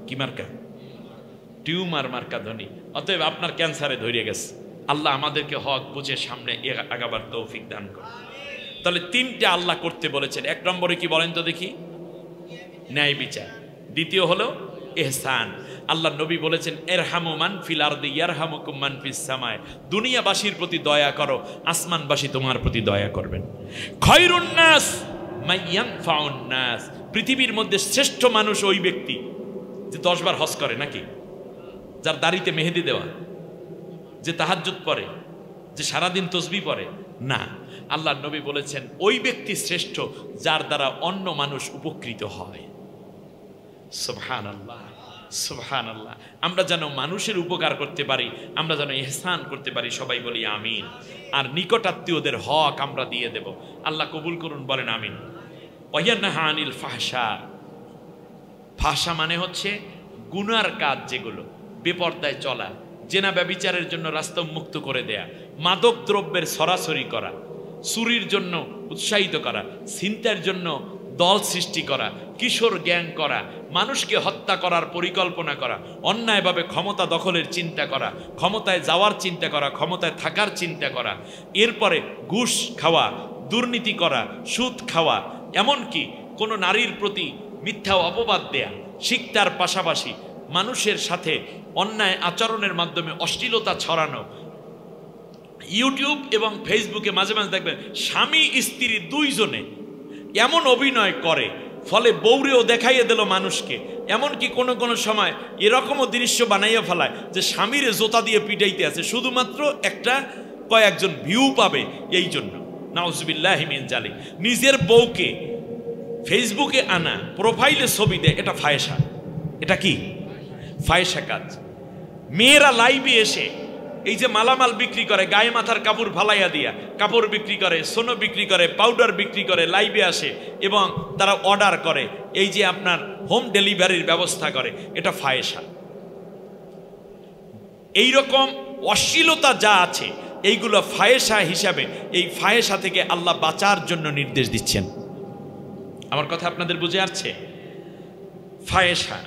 কি মার্কা? টিউমার মার্কা ধনী। অতএব আপনার ক্যান্সারে ধরে গেছে। আল্লাহ আমাদেরকে হক বুঝে সামনে আগাবার তৌফিক দান করে। তাহলে 3টে আল্লাহ করতে বলেছেন। 1 নম্বরে কি বলেন তো দেখি? ন্যায় বিচার। দ্বিতীয় হলো ইহসান। আল্লাহ নবী বলেছেন, ইরহামু মান ফিল আরদি ইয়ারহামুকুম মান ফিস সামায়। দুনিয়াবাসীর প্রতি দয়া করো, আসমানবাসী তোমার প্রতি দয়া করবেন। খায়রুন নাস মাইয়ানফাউন নাস। পৃথিবীর মধ্যে শ্রেষ্ঠ মানুষ ওই ব্যক্তি যে 10 বার হজ করে, নাকি? যার দাড়িতে মেহেদি দেওয়া, যে তাহাজ্জুদ পড়ে, যে সারাদিন তসবিহ পড়ে না। আল্লাহ নবী বলেছেন ওই ব্যক্তি শ্রেষ্ঠ যার দ্বারা অন্য মানুষ উপকৃত হয়। সুবহানাল্লাহ, সুবহানাল্লাহ। আমরা যেন মানুষের উপকার করতে পারি, আমরা যেন ইহসান করতে পারি, সবাই বলি আমিন। আর নিকটাত্মীয়দের হক আমরা দিয়ে দেব। আল্লাহ কবুল করুন, বলেন আমিন। ওয়ায়ানহা আনিল ফাহশা। ফাহশা মানে হচ্ছে গুনার কাজ, যেগুলো বেপরদায় চলা, জেনা ব্যভিচারের জন্য রাস্তা উন্মুক্ত করে দেয়া, মাদক দ্রব্যের সরাসরি করা, চুরির জন্য উৎসাহিত করা, ছিনতাইয়ের জন্য দল সৃষ্টি করা, কিশোর গ্যাং করা, মানুষকে হত্যা করার পরিকল্পনা করা, অন্যায়ভাবে ক্ষমতা দখলের চিন্তা করা, ক্ষমতায় যাওয়ার চিন্তা করা, ক্ষমতায় থাকার চিন্তা করা, এরপরে ঘুষ খাওয়া, দুর্নীতি করা, সুদ খাওয়া, এমনকি কোনো নারীর প্রতি মিথ্যা অপবাদ দেয়া, শিক্ষার পাশাপাশি মানুষের সাথে অন্যায় আচরণের মাধ্যমে অশ্লীলতা ছড়ানো। ইউটিউব এবং ফেসবুকে মাঝে মাঝে দেখবেন স্বামী স্ত্রী 2 জনে এমন অভিনয় করে, ফলে বউরেও দেখাইয়ে দিল মানুষকে। এমনকি কোনো কোনো সময় এরকমও দৃশ্য বানাইয়া ফেলায় যে স্বামীরে জোতা দিয়ে পিটাইতে আছে শুধুমাত্র একটা কয়েকজন ভিউ পাবে এই জন্য। নাউজুবিল্লাহি মিন জালিক। নিজের বউকে ফেসবুকে আনা, প্রোফাইলে ছবি দেয়, এটা ফায়সা। এটা কি ফায়সা কাজ। মেয়েরা লাইভে এসে এই যে মালামাল বিক্রি করে, গায়ে মাথার কাপড় ফালাইয়া দিয়া কাপড় বিক্রি করে, সোনো বিক্রি করে, পাউডার বিক্রি করে, লাইভে আসে এবং তারা অর্ডার করে, এই যে আপনার হোম ডেলিভারির ব্যবস্থা করে, এটা ফায়সা। এইরকম অশ্লীলতা যা আছে এইগুলো ফায়সা হিসাবে, এই ফায়সা থেকে আল্লাহ বাঁচার জন্য নির্দেশ দিচ্ছেন। আমার কথা আপনাদের বুঝে আসছে? ফায়সা,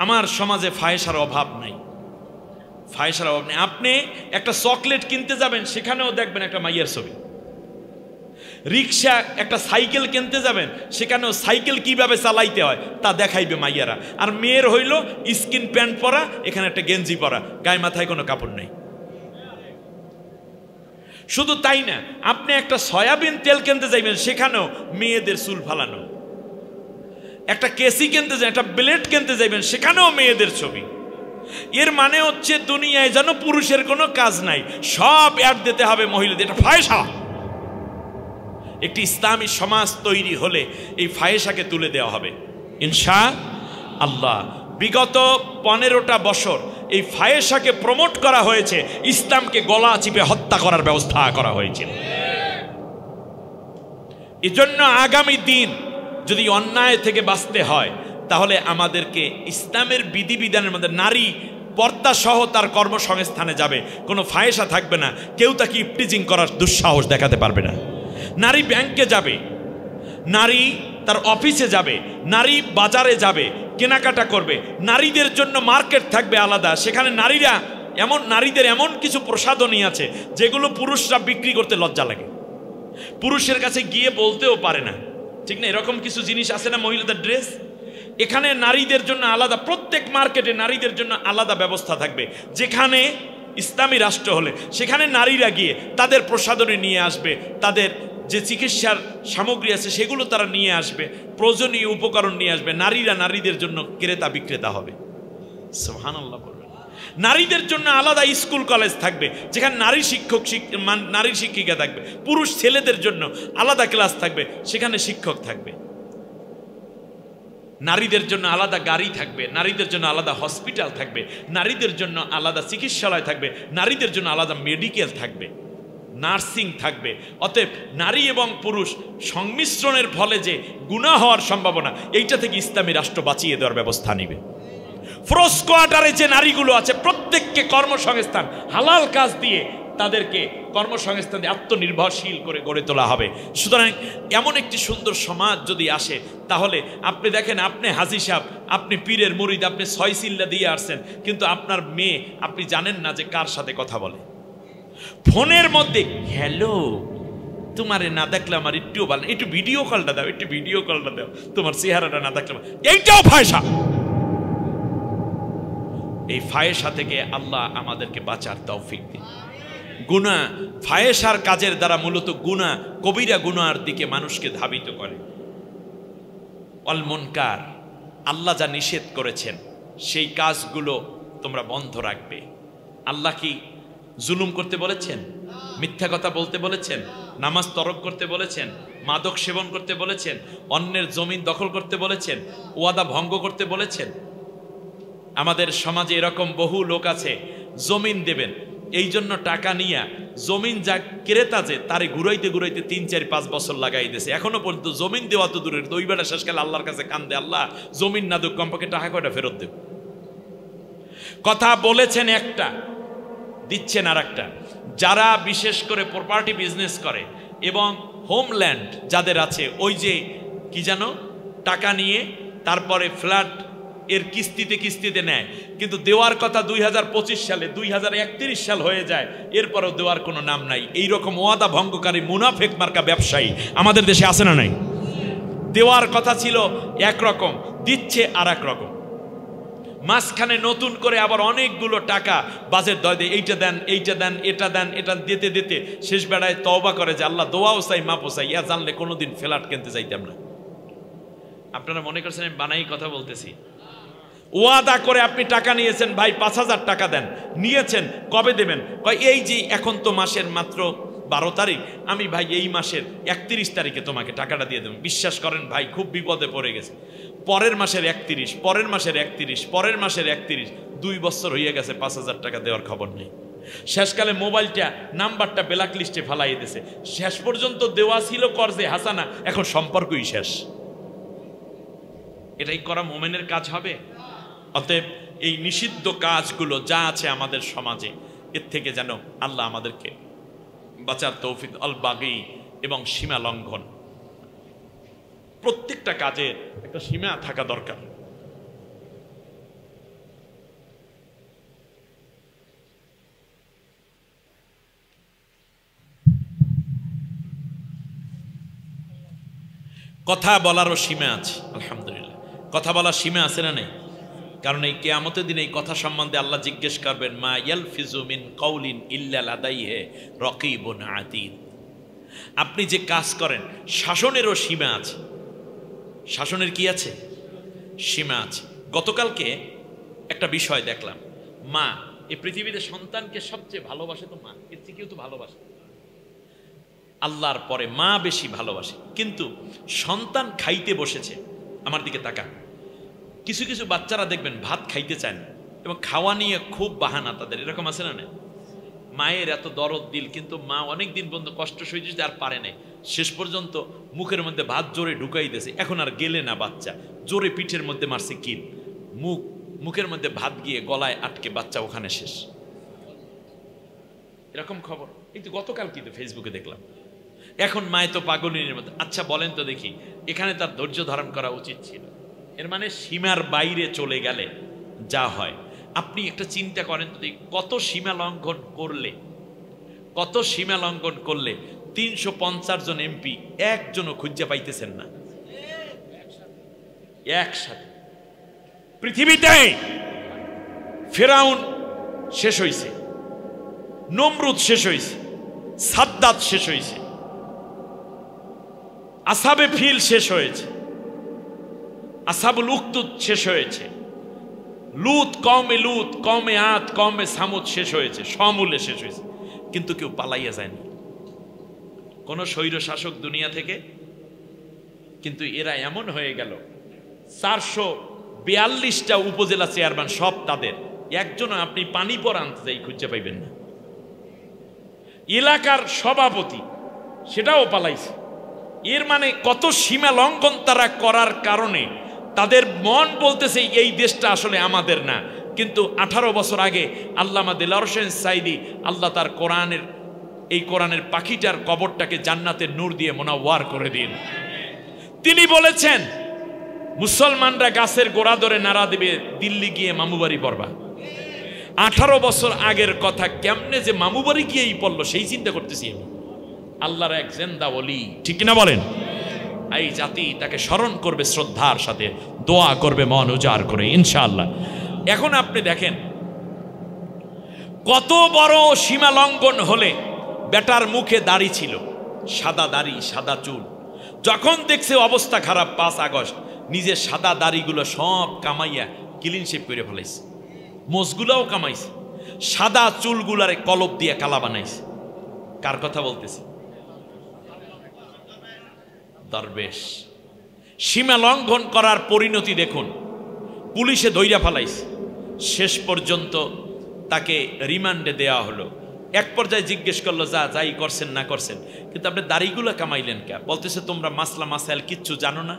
আমার সমাজে ফায়সার অভাব নাই, ফায়সার অভাব নেই। আপনি একটা চকলেট কিনতে যাবেন, সেখানেও দেখবেন একটা মাইয়ার ছবি। রিক্সা, একটা সাইকেল কিনতে যাবেন, সেখানেও সাইকেল কিভাবে চালাইতে হয় তা দেখাইবে মাইয়ারা। আর মেয়ের হইল স্কিন প্যান্ট পরা, এখানে একটা গেঞ্জি পরা, গায়ে মাথায় কোনো কাপড় নেই। শুধু তাই না, আপনি একটা সয়াবিন তেল কিনতে যাইবেন, সেখানেও মেয়েদের চুল ফালানো। একটা কেসি কিনতে যাবেন, একটা ব্লেড কিনতে যাইবেন, সেখানেও মেয়েদের ছবি। এর মানে হচ্ছে দুনিয়ায় যেন পুরুষের কোনো কাজ নাই, সব অ্যাড দিতে হবে মহিলাদের। এটা ফায়সা। একটি ইসলামী সমাজ তৈরি হলে এই ফায়সাকে তুলে দেওয়া হবে ইনশাআল্লাহ। বিগত 15টা বছর এই ফায়সাকে প্রমোট করা হয়েছে, ইসলামকে গলা চিপে হত্যা করার ব্যবস্থা করা হয়েছিল। এজন্য আগামী দিন যদি অন্যায় থেকে বাঁচতে হয়, তাহলে আমাদেরকে ইসলামের বিধিবিধানের মধ্যে নারী পর্দা সহ তার কর্মসংস্থানে যাবে, কোনো ফায়সা থাকবে না, কেউ তাকে ইফটিজিং করার দুঃসাহস দেখাতে পারবে না। নারী ব্যাংকে যাবে, নারী তার অফিসে যাবে, নারী বাজারে যাবে, কেনাকাটা করবে, নারীদের জন্য মার্কেট থাকবে আলাদা, সেখানে নারীদের এমন কিছু প্রসাধনী আছে যেগুলো পুরুষরা বিক্রি করতে লজ্জা লাগে, পুরুষের কাছে গিয়ে বলতেও পারে না, ঠিক না? এরকম কিছু জিনিস আছে না, মহিলাদের ড্রেস। এখানে নারীদের জন্য আলাদা, প্রত্যেক মার্কেটে নারীদের জন্য আলাদা ব্যবস্থা থাকবে। যেখানে ইসলামী রাষ্ট্র হলে সেখানে নারীরা গিয়ে তাদের প্রসাধনী নিয়ে আসবে, তাদের যে চিকিৎসার সামগ্রী আছে সেগুলো তারা নিয়ে আসবে, প্রয়োজনীয় উপকরণ নিয়ে আসবে। নারীরা নারীদের জন্য ক্রেতা বিক্রেতা হবে। সুবহানাল্লাহ বলবেন। নারীদের জন্য আলাদা স্কুল কলেজ থাকবে, যেখানে নারী শিক্ষিকা থাকবে। পুরুষ ছেলেদের জন্য আলাদা ক্লাস থাকবে, সেখানে শিক্ষক থাকবে। নারীদের জন্য আলাদা গাড়ি থাকবে, নারীদের জন্য আলাদা হসপিটাল থাকবে, নারীদের জন্য আলাদা চিকিৎসালয় থাকবে, নারীদের জন্য আলাদা মেডিকেল থাকবে, নার্সিং থাকবে। অতএব নারী এবং পুরুষ সংমিশ্রণের ফলে যে গুনাহ হওয়ার সম্ভাবনা, এইটা থেকে ইসলামী রাষ্ট্র বাঁচিয়ে দেওয়ার ব্যবস্থা নিবে। ফোর্স কোয়ার্টারে যে নারীগুলো আছে প্রত্যেককে কর্মসংস্থান, হালাল কাজ দিয়ে তাদেরকে কর্মসংস্থান দিয়ে আত্মনির্ভরশীল করে গড়ে তোলা হবে। সুতরাং এমন একটি সুন্দর সমাজ যদি আসে, তাহলে আপনি দেখেন, আপনি হাজী সাহেব, আপনি পীরের মুরিদ, আপনি 6 চিল্লা দিয়ে আসছেন, কিন্তু আপনার মেয়ে আপনি জানেন না যে কার সাথে কথা বলে। ফোনের মধ্যে হ্যালো, তোমারে না দেখলে আমার একটু ভালো, একটু ভিডিও কলটা দাও, একটু ভিডিও কলটা দাও, তোমার চেহারাটা না দেখলে। এইটাও ফায়সা। এই ফায়সা থেকে আল্লাহ আমাদেরকে বাঁচার তৌফিক দিন। গুনাহ, ফায়সার কাজের দ্বারা মূলত গুনাহ, কবিরা গুনার দিকে মানুষকে ধাবিত করে। অল মুনকার, আল্লাহ যা নিষেধ করেছেন সেই কাজগুলো তোমরা বন্ধ রাখবে। আল্লাহ কি জুলুম করতে বলেছেন? মিথ্যা কথা বলতে বলেছেন? নামাজ তরক করতে বলেছেন? মাদক সেবন করতে বলেছেন? অন্যের জমিন দখল করতে বলেছেন? ওয়াদা ভঙ্গ করতে বলেছেন? আমাদের সমাজে এরকম বহু লোক আছে, জমিন দেবেন এই জন্য টাকা নিয়ে জমিন যা ক্রেতা যে তারে ঘুরাইতে ঘুরাইতে 3, 4, 5 বছর লাগাই দিয়েছে। এখনো পর্যন্ত জমিন দেওয়া তো দূরের, 2 বেলা শেষকালে আল্লাহর কাছে কান্দে, আল্লাহ জমিন না দেব, কমপক্ষে টাকা কয়টা ফেরত দেব। কথা বলেছেন একটা, দিচ্ছেন আর একটা। যারা বিশেষ করে প্রপার্টি বিজনেস করে এবং হোমল্যান্ড যাদের আছে, ওই যে কি জানো, টাকা নিয়ে তারপরে ফ্ল্যাট এর কিস্তিতে নেয়, কিন্তু দেওয়ার কথা 2025 সালে, 2031 সাল হয়ে যায়, এরপরও দেওয়ার কোনো নাম নাই। এইরকম ওয়াদা ভঙ্গকারী মুনাফেক মার্কা ব্যবসায়ী আমাদের দেশে আছে না নাই? দেওয়ার কথা ছিল একরকম, দিচ্ছে আর এক রকম। মাঝখানে নতুন করে আবার অনেকগুলো টাকা বাজেট দয় দেয়, এইটা দেন, এইটা দেন, এটা দেন, এটা দিতে দিতে শেষ বেড়ায় তওবা করে যে আল্লাহ দোয়াও চাই, মাপও চাই, ইয়া জানলে কোনোদিন ফ্ল্যাট কিনতে যাইতাম না। আপনারা মনে করছেন আমি বানাই কথা বলতেছি? ওয়াদা করে আপনি টাকা নিয়েছেন, ভাই 5,000 টাকা দেন, নিয়েছেন, কবে দেবেন? কয় এই যে এখন তো মাসের মাত্র 12 তারিখ, আমি ভাই এই মাসের 31 তারিখে তোমাকে টাকাটা দিয়ে দেবেন। বিশ্বাস করেন ভাই, খুব বিপদে পড়ে গেছে। পরের মাসের 31, পরের মাসের 31, পরের মাসের 31, 2 বছর হয়ে গেছে 5,000 টাকা দেওয়ার খবর নেই। শেষকালে মোবাইলটা নাম্বারটা ব্ল্যাক লিস্টে ফালাই দিয়েছে। শেষ পর্যন্ত দেওয়া ছিল কর্জে হাসানা, এখন সম্পর্কই শেষ। এটাই করা মোমেনের কাজ হবে? অতএব এই নিষিদ্ধ কাজগুলো যা আছে আমাদের সমাজে, এর থেকে যেন আল্লাহ আমাদেরকে বাঁচার তৌফিক। আল বাগি এবং সীমা লঙ্ঘন, প্রত্যেকটা কাজে একটা সীমা থাকা দরকার। কথা বলারও সীমা আছে। আলহামদুলিল্লাহ, কথা বলার সীমা আছে না নেই? কারণ এই কিয়ামতের দিন এই কথা সম্বন্ধে আল্লাহ জিজ্ঞেস করবেন, মা ইয়ালফিজু মিন কাউলিন ইল্লা লাদাইহি রাকিবুন আতীদ। আপনি যে কাজ করেন, শাসনেরও সীমা আছে। শাসনের কি আছে? সীমা আছে। গতকালকে একটা বিষয় দেখলাম, মা, এই পৃথিবীতে সন্তানকে সবচেয়ে ভালোবাসে তো মা, এর চেয়ে কেউ তো ভালোবাসে? আল্লাহর পরে মা বেশি ভালোবাসে। কিন্তু সন্তান খাইতে বসেছে, আমার দিকে তাকা, কিছু কিছু বাচ্চারা দেখবেন ভাত খাইতে চায় না এবং খাওয়া নিয়ে খুব বাহানা তাদের, এরকম আছে না? মায়ের এত দরদ দিল, কিন্তু মা অনেক দিন পর্যন্ত কষ্ট সইছে আর পারে নাই, শেষ পর্যন্ত মুখের মধ্যে ভাত জোরে ঢুকাই দিয়েছে। এখন আর গেলে না বাচ্চা, জোরে পিঠের মধ্যে মারছে কিল, মুখের মধ্যে ভাত গিয়ে গলায় আটকে বাচ্চা ওখানে শেষ। এরকম খবর এই তো গতকাল কিন্তু ফেসবুকে দেখলাম। এখন মায়ে তো পাগলিনীর মতো। আচ্ছা বলেন তো দেখি, এখানে তার ধৈর্য ধারণ করা উচিত ছিল? এর মানে সীমার বাইরে চলে গেলে যা হয়, আপনি একটা চিন্তা করেন তো, কত সীমা লঙ্ঘন করলে, কত সীমা লঙ্ঘন করলে 350 জন এমপি একজনও খুঁজে পাইতেছেন না একসাথে। পৃথিবীতে ফেরাউন শেষ হয়েছে, নমরুদ শেষ হয়েছে, সাদ্দাত শেষ হয়েছে, আসহাবে ফিল শেষ হয়েছে, আসহাবুল উখদুদ শেষ হয়েছে, লুত, কওমে আদ, কওমে সামুদ শেষ হয়েছে, সমূলে শেষ হয়েছে, কিন্তু কেউ পালাইয়া যায়নি কোন স্বৈর শাসক দুনিয়া থেকে। কিন্তু এরা এমন হয়ে গেল, 442টা উপজেলা চেয়ারম্যান সব তাদের, একজনও আপনি পানি পর আনতে যাই খুঁজে পাইবেন না। এলাকার সভাপতি সেটাও পালাইছে। এর মানে কত সীমা লঙ্ঘন তারা করার কারণে তাদের মন বলতেছে এই দেশটা আসলে আমাদের না। কিন্তু 18 বছর আগে আল্লামা দেলোয়ার হোসেন সাঈদী, আল্লাহ তার কোরআনের পাখিটার কবরটাকে জান্নাতের নূর দিয়ে মোনাওয়ার করে দিন। তিনি বলেছেন, মুসলমানরা গাছের গোড়া ধরে নাড়া দেবে, দিল্লি গিয়ে মামুবাড়ি পড়বা। 18 বছর আগের কথা, কেমনে যে মামুবাড়ি গিয়েই পড়লো সেই চিন্তা করতেছি আমি। আল্লাহর এক জিন্দা ওলি, ঠিক কিনা বলেন? এই জাতি তাকে স্মরণ করবে, শ্রদ্ধার সাথে দোয়া করবে, মন উজাড় করে ইনশাআল্লাহ। এখন আপনি দেখেন কত বড় সীমা লঙ্ঘন হলে, বেটার মুখে দাড়ি ছিল, সাদা দাড়ি, সাদা চুল, যখন দেখছে অবস্থা খারাপ 5 আগস্ট, নিজের সাদা দাড়িগুলো সব কামাইয়া ক্লিন শেপ করে ফেলাইছে, মোজগুলাও কামাইছে, সাদা চুলগুলারে কলপ দিয়ে কালা বানাইছে। কার কথা বলতেছে? দরবেশ। সীমা লঙ্ঘন করার পরিণতি দেখুন, পুলিশে ধইরা ফেলাইছে, শেষ পর্যন্ত তাকে রিমান্ডে দেওয়া হলো। এক পর্যায়ে জিজ্ঞেস করলো, যাই করছেন না করছেন, কিন্তু আপনি দাড়িগুলা কামাইলেন কে? বলতেছে, তোমরা মাসলা মাসাইল কিচ্ছু জানো না,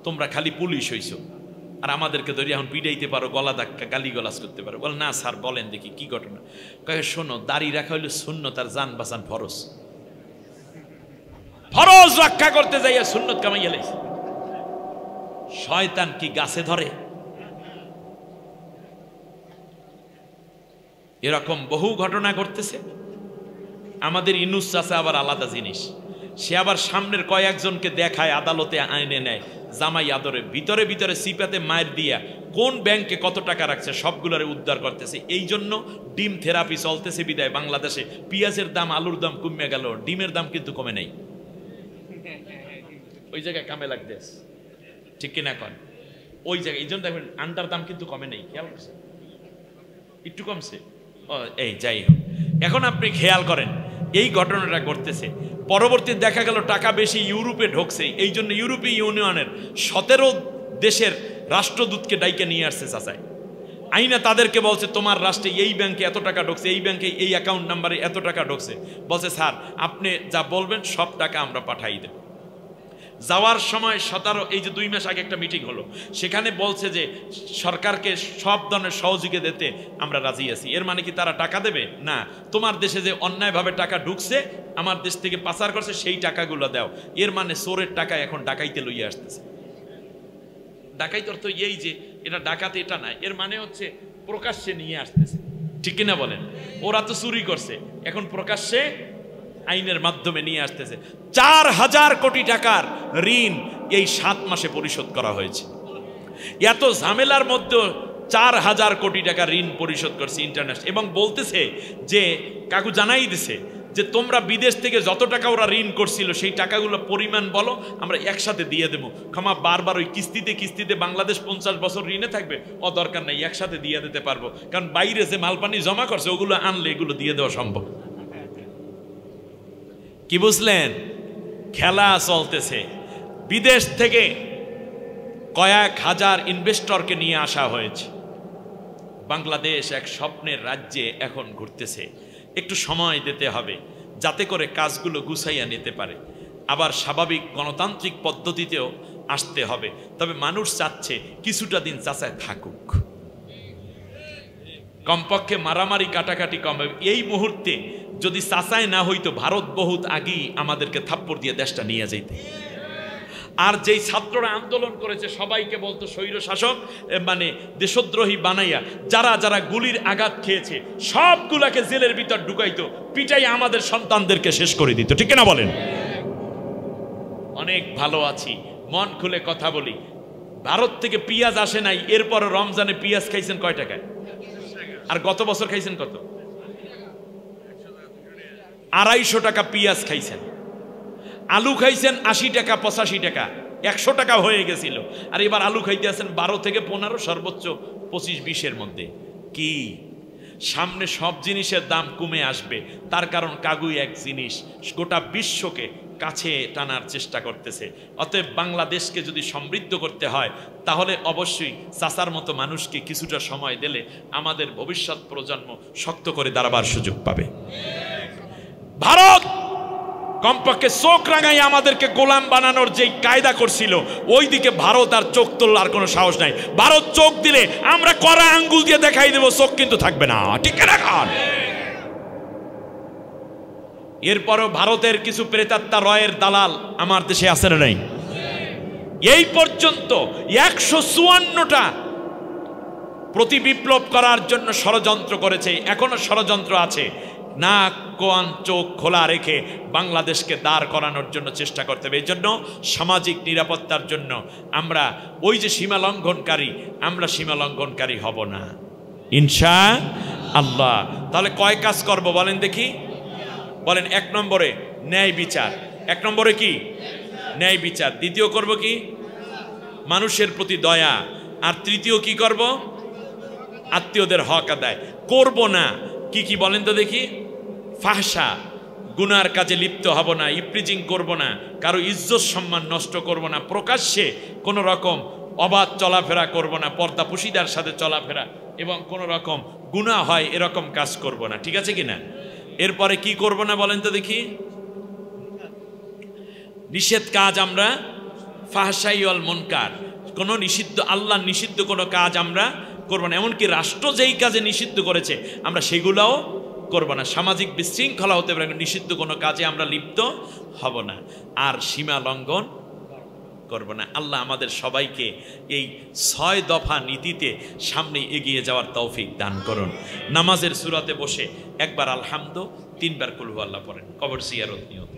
তোমরা খালি পুলিশ হইছো, আর আমাদেরকে ধরে এখন পিড়াইতে পারো, গলা ধাক্কা, গালিগালাজ করতে পারো। বল না স্যার, বলেন দেখি কি ঘটনা। কয়ে, শোনো, দাড়ি রাখা হইলো সুন্নত, আর জান বাঁচান ফরজ। ফরজ রক্ষা করতে যাইয়া সুন্নত কামাইয়া লাইছে। শয়তান কি গাছে ধরে? এরকম বহু ঘটনা ঘটতেছে। আমাদের ইনুস চাচা আবার আলাদা জিনিস, সে আবার সামনের কয়েকজনকে দেখায়, আদালতে আইনে নেয়, জামাই আদরে ভিতরে ভিতরে সিপাতে মায়ের দিয়া কোন ব্যাংকে কত টাকা রাখছে সবগুলোরে উদ্ধার করতেছে। এই জন্য ডিম থেরাপি চলতেছে বিদায় বাংলাদেশে পেঁয়াজের দাম, আলুর দাম কমে গেল, ডিমের দাম কিন্তু কমে নাই, ওই জায়গায় কামে লাগতেছে। ঠিক কিনা কন? ওই জায়গায় এই জন্য দেখবেন আন্ডার দাম কিন্তু কমে নেই, খেয়াল করছেন? একটু কমছে। এই যাই হোক, এখন আপনি খেয়াল করেন এই ঘটনাটা ঘটতেছে, পরবর্তী দেখা গেল টাকা বেশি ইউরোপে ঢুকছে, এই জন্য ইউরোপীয় ইউনিয়নের 17 দেশের রাষ্ট্রদূতকে ডাইকে নিয়ে আসছে চাচাই, আইনা তাদেরকে বলছে তোমার রাষ্ট্রে এই ব্যাংকে এত টাকা ঢুকছে, এই ব্যাংকে এই অ্যাকাউন্ট নাম্বারে এত টাকা ঢুকছে। বলছে স্যার আপনি যা বলবেন সব টাকা আমরা পাঠাই দেব। যাওয়ার সময় 17 এই যে 2 মাস আগে একটা মিটিং হলো, সেখানে বলছে যে সরকারকে সব ধরনের সহযোগিতা দিতে আমরা রাজি আছি। এর মানে কি তারা টাকা দেবে? না, তোমার দেশে যে অন্যায়ভাবে টাকা ঢুকছে আমার দেশ থেকে পাচার করছে সেই টাকাগুলো দাও। এর মানে চোরের টাকা এখন ডাকাইতে লইয়া আসতেছে। ডাকাইতে অর্থ এই যে এটা ডাকাতে এটা না, এর মানে হচ্ছে প্রকাশ্যে নিয়ে আসতেছে, ঠিক কিনা বলেন? ওরা তো চুরি করছে, এখন প্রকাশ্যে আইনের মাধ্যমে নিয়ে আসতেছে। 4000 কোটি টাকার ঋণ এই 7 মাসে পরিশোধ করা হয়েছে। এত ঝামেলার মধ্যে 4000 কোটি টাকা ঋণ পরিশোধ করছে ইন্টারন্যাশনাল, এবং বলতেছে যে কাকু জানাই দিছে যে তোমরা বিদেশ থেকে যত টাকা ওরা ঋণ করছিল সেই টাকাগুলো পরিমাণ বলো, আমরা একসাথে দিয়ে দেবো। ক্ষমা বারবার ওই কিস্তিতে কিস্তিতে বাংলাদেশ 50 বছর ঋণে থাকবে, দরকার নেই, একসাথে দিয়ে দিতে পারবো, কারণ বাইরে যে মালপানি জমা করছে ওগুলো আনলে এগুলো দিয়ে দেওয়া সম্ভব। কি বুঝলেন? খেলা চলতেছে। বিদেশ থেকে কয়েক হাজার ইনভেস্টরকে নিয়ে আসা হয়েছে। বাংলাদেশ এক স্বপ্নের রাজ্যে এখন ঘুরতেছে। একটু সময় দিতে হবে যাতে করে কাজগুলো গুছাইয়া নিতে পারে, আবার স্বাভাবিক গণতান্ত্রিক পদ্ধতিতেও আসতে হবে। তবে মানুষ চাচ্ছে কিছুটা দিন চাচায় থাকুক, কমপক্ষে মারামারি কাটাকাটি কমবে। এই মুহূর্তে যদি চাচাই না হইতো ভারত বহুত আগেই আমাদেরকে থাপ্পড় দিয়ে দেশটা নিয়ে যাইতে। আর যেই ছাত্ররা আন্দোলন করেছে সবাইকে বলতো স্বৈর শাসক মানে দেশদ্রোহী বানাইয়া, যারা যারা গুলির আঘাত খেয়েছে সবগুলাকে জেলের ভিতর ঢুকাইতো, পিটাই আমাদের সন্তানদেরকে শেষ করে দিত, ঠিক না বলেন? অনেক ভালো আছি, মন খুলে কথা বলি। ভারত থেকে পেঁয়াজ আসে নাই, এরপর রমজানে পেঁয়াজ খাইছেন কয় টাকায়? আর গত বছর খাইছেন কত? 250 টাকা পেঁয়াজ খাইছেন। আলু খাইছেন 80 টাকা 85 টাকা, 100 টাকা হয়ে গেছিল। আর এবার আলু খাইতে আছেন 12 থেকে 15, সর্বোচ্চ 25-20-এর মধ্যে। কি সামনে সব জিনিসের দাম কমে আসবে, তার কারণ কাগুই এক জিনিস গোটা বিশ্বকে কাছে টানার চেষ্টা করতেছে। অতএব বাংলাদেশকে যদি সমৃদ্ধ করতে হয় তাহলে অবশ্যই চাচার মতো মানুষকে কিছুটা সময় দিলে আমাদের ভবিষ্যৎ প্রজন্ম শক্ত করে দাঁড়াবার সুযোগ পাবে। ভারত কমপক্ষে চোখ রাঙাই আমাদেরকে গোলাম বানানোর যে কায়দা করছিল, ওই দিকে ভারত আর চোখ তোলার কোনো সাহস নাই। ভারত চোখ দিলে আমরা কড়া আঙ্গুল দিয়ে দেখাই দেব, চোখ কিন্তু থাকবে না, ঠিক না? এরপরও ভারতের কিছু প্রেতাত্মা রয়ের দালাল আমার দেশে আছে না নাই? এই পর্যন্ত 154টা প্রতি বিপ্লব করার জন্য ষড়যন্ত্র করেছে, এখনো ষড়যন্ত্র আছে। না কোন চোখ খোলা রেখে বাংলাদেশকে দাঁড় করানোর জন্য চেষ্টা করতে হবে। এই জন্য সামাজিক নিরাপত্তার জন্য আমরা ওই যে সীমা লঙ্ঘনকারী, আমরা সীমা লঙ্ঘনকারী হব না ইনশাআল্লাহ। তাহলে কয় কাজ করব বলেন দেখি? বলেন। 1 নম্বরে ন্যায় বিচার। 1 নম্বরে কি? ন্যায় বিচার। দ্বিতীয় করব কি? মানুষের প্রতি দয়া। আর তৃতীয় কি করব? আত্মীয়দের হক আদায় করব না। কি কি বলেন তো দেখি? ফাহশা, গুনার কাজে লিপ্ত হব না, ইপ্রিজিং করব না, কারো ইজ্জত সম্মান নষ্ট করব না, প্রকাশ্যে কোনো রকম অবাধ চলাফেরা করব না, পর্দাপুশিদার সাথে চলাফেরা, এবং কোনো রকম গুনাহ হয় এরকম কাজ করব না, ঠিক আছে কিনা? এরপরে কি করব না বলেন তো দেখি? নিষেধ কাজ আমরা, ফাহশাই ওয়াল মুনকার, কোনো নিষিদ্ধ, আল্লাহ নিষিদ্ধ কোনো কাজ আমরা করব না। এমনকি রাষ্ট্র যেই কাজে নিষিদ্ধ করেছে আমরা সেগুলোও করব না। সামাজিক বিশৃঙ্খলা হতে পারে, নিষিদ্ধ কোনো কাজে আমরা লিপ্ত হব না। আর সীমা লঙ্ঘন করব না। আল্লাহ আমাদের সবাইকে এই 6 দফা নীতিতে সামনে এগিয়ে যাওয়ার তৌফিক দান করুন। নামাজের সূরাতে বসে একবার আলহামদু, 3 বার কুল হু আল্লাহ পড়েন, কবর জিয়ারত নিয়ত।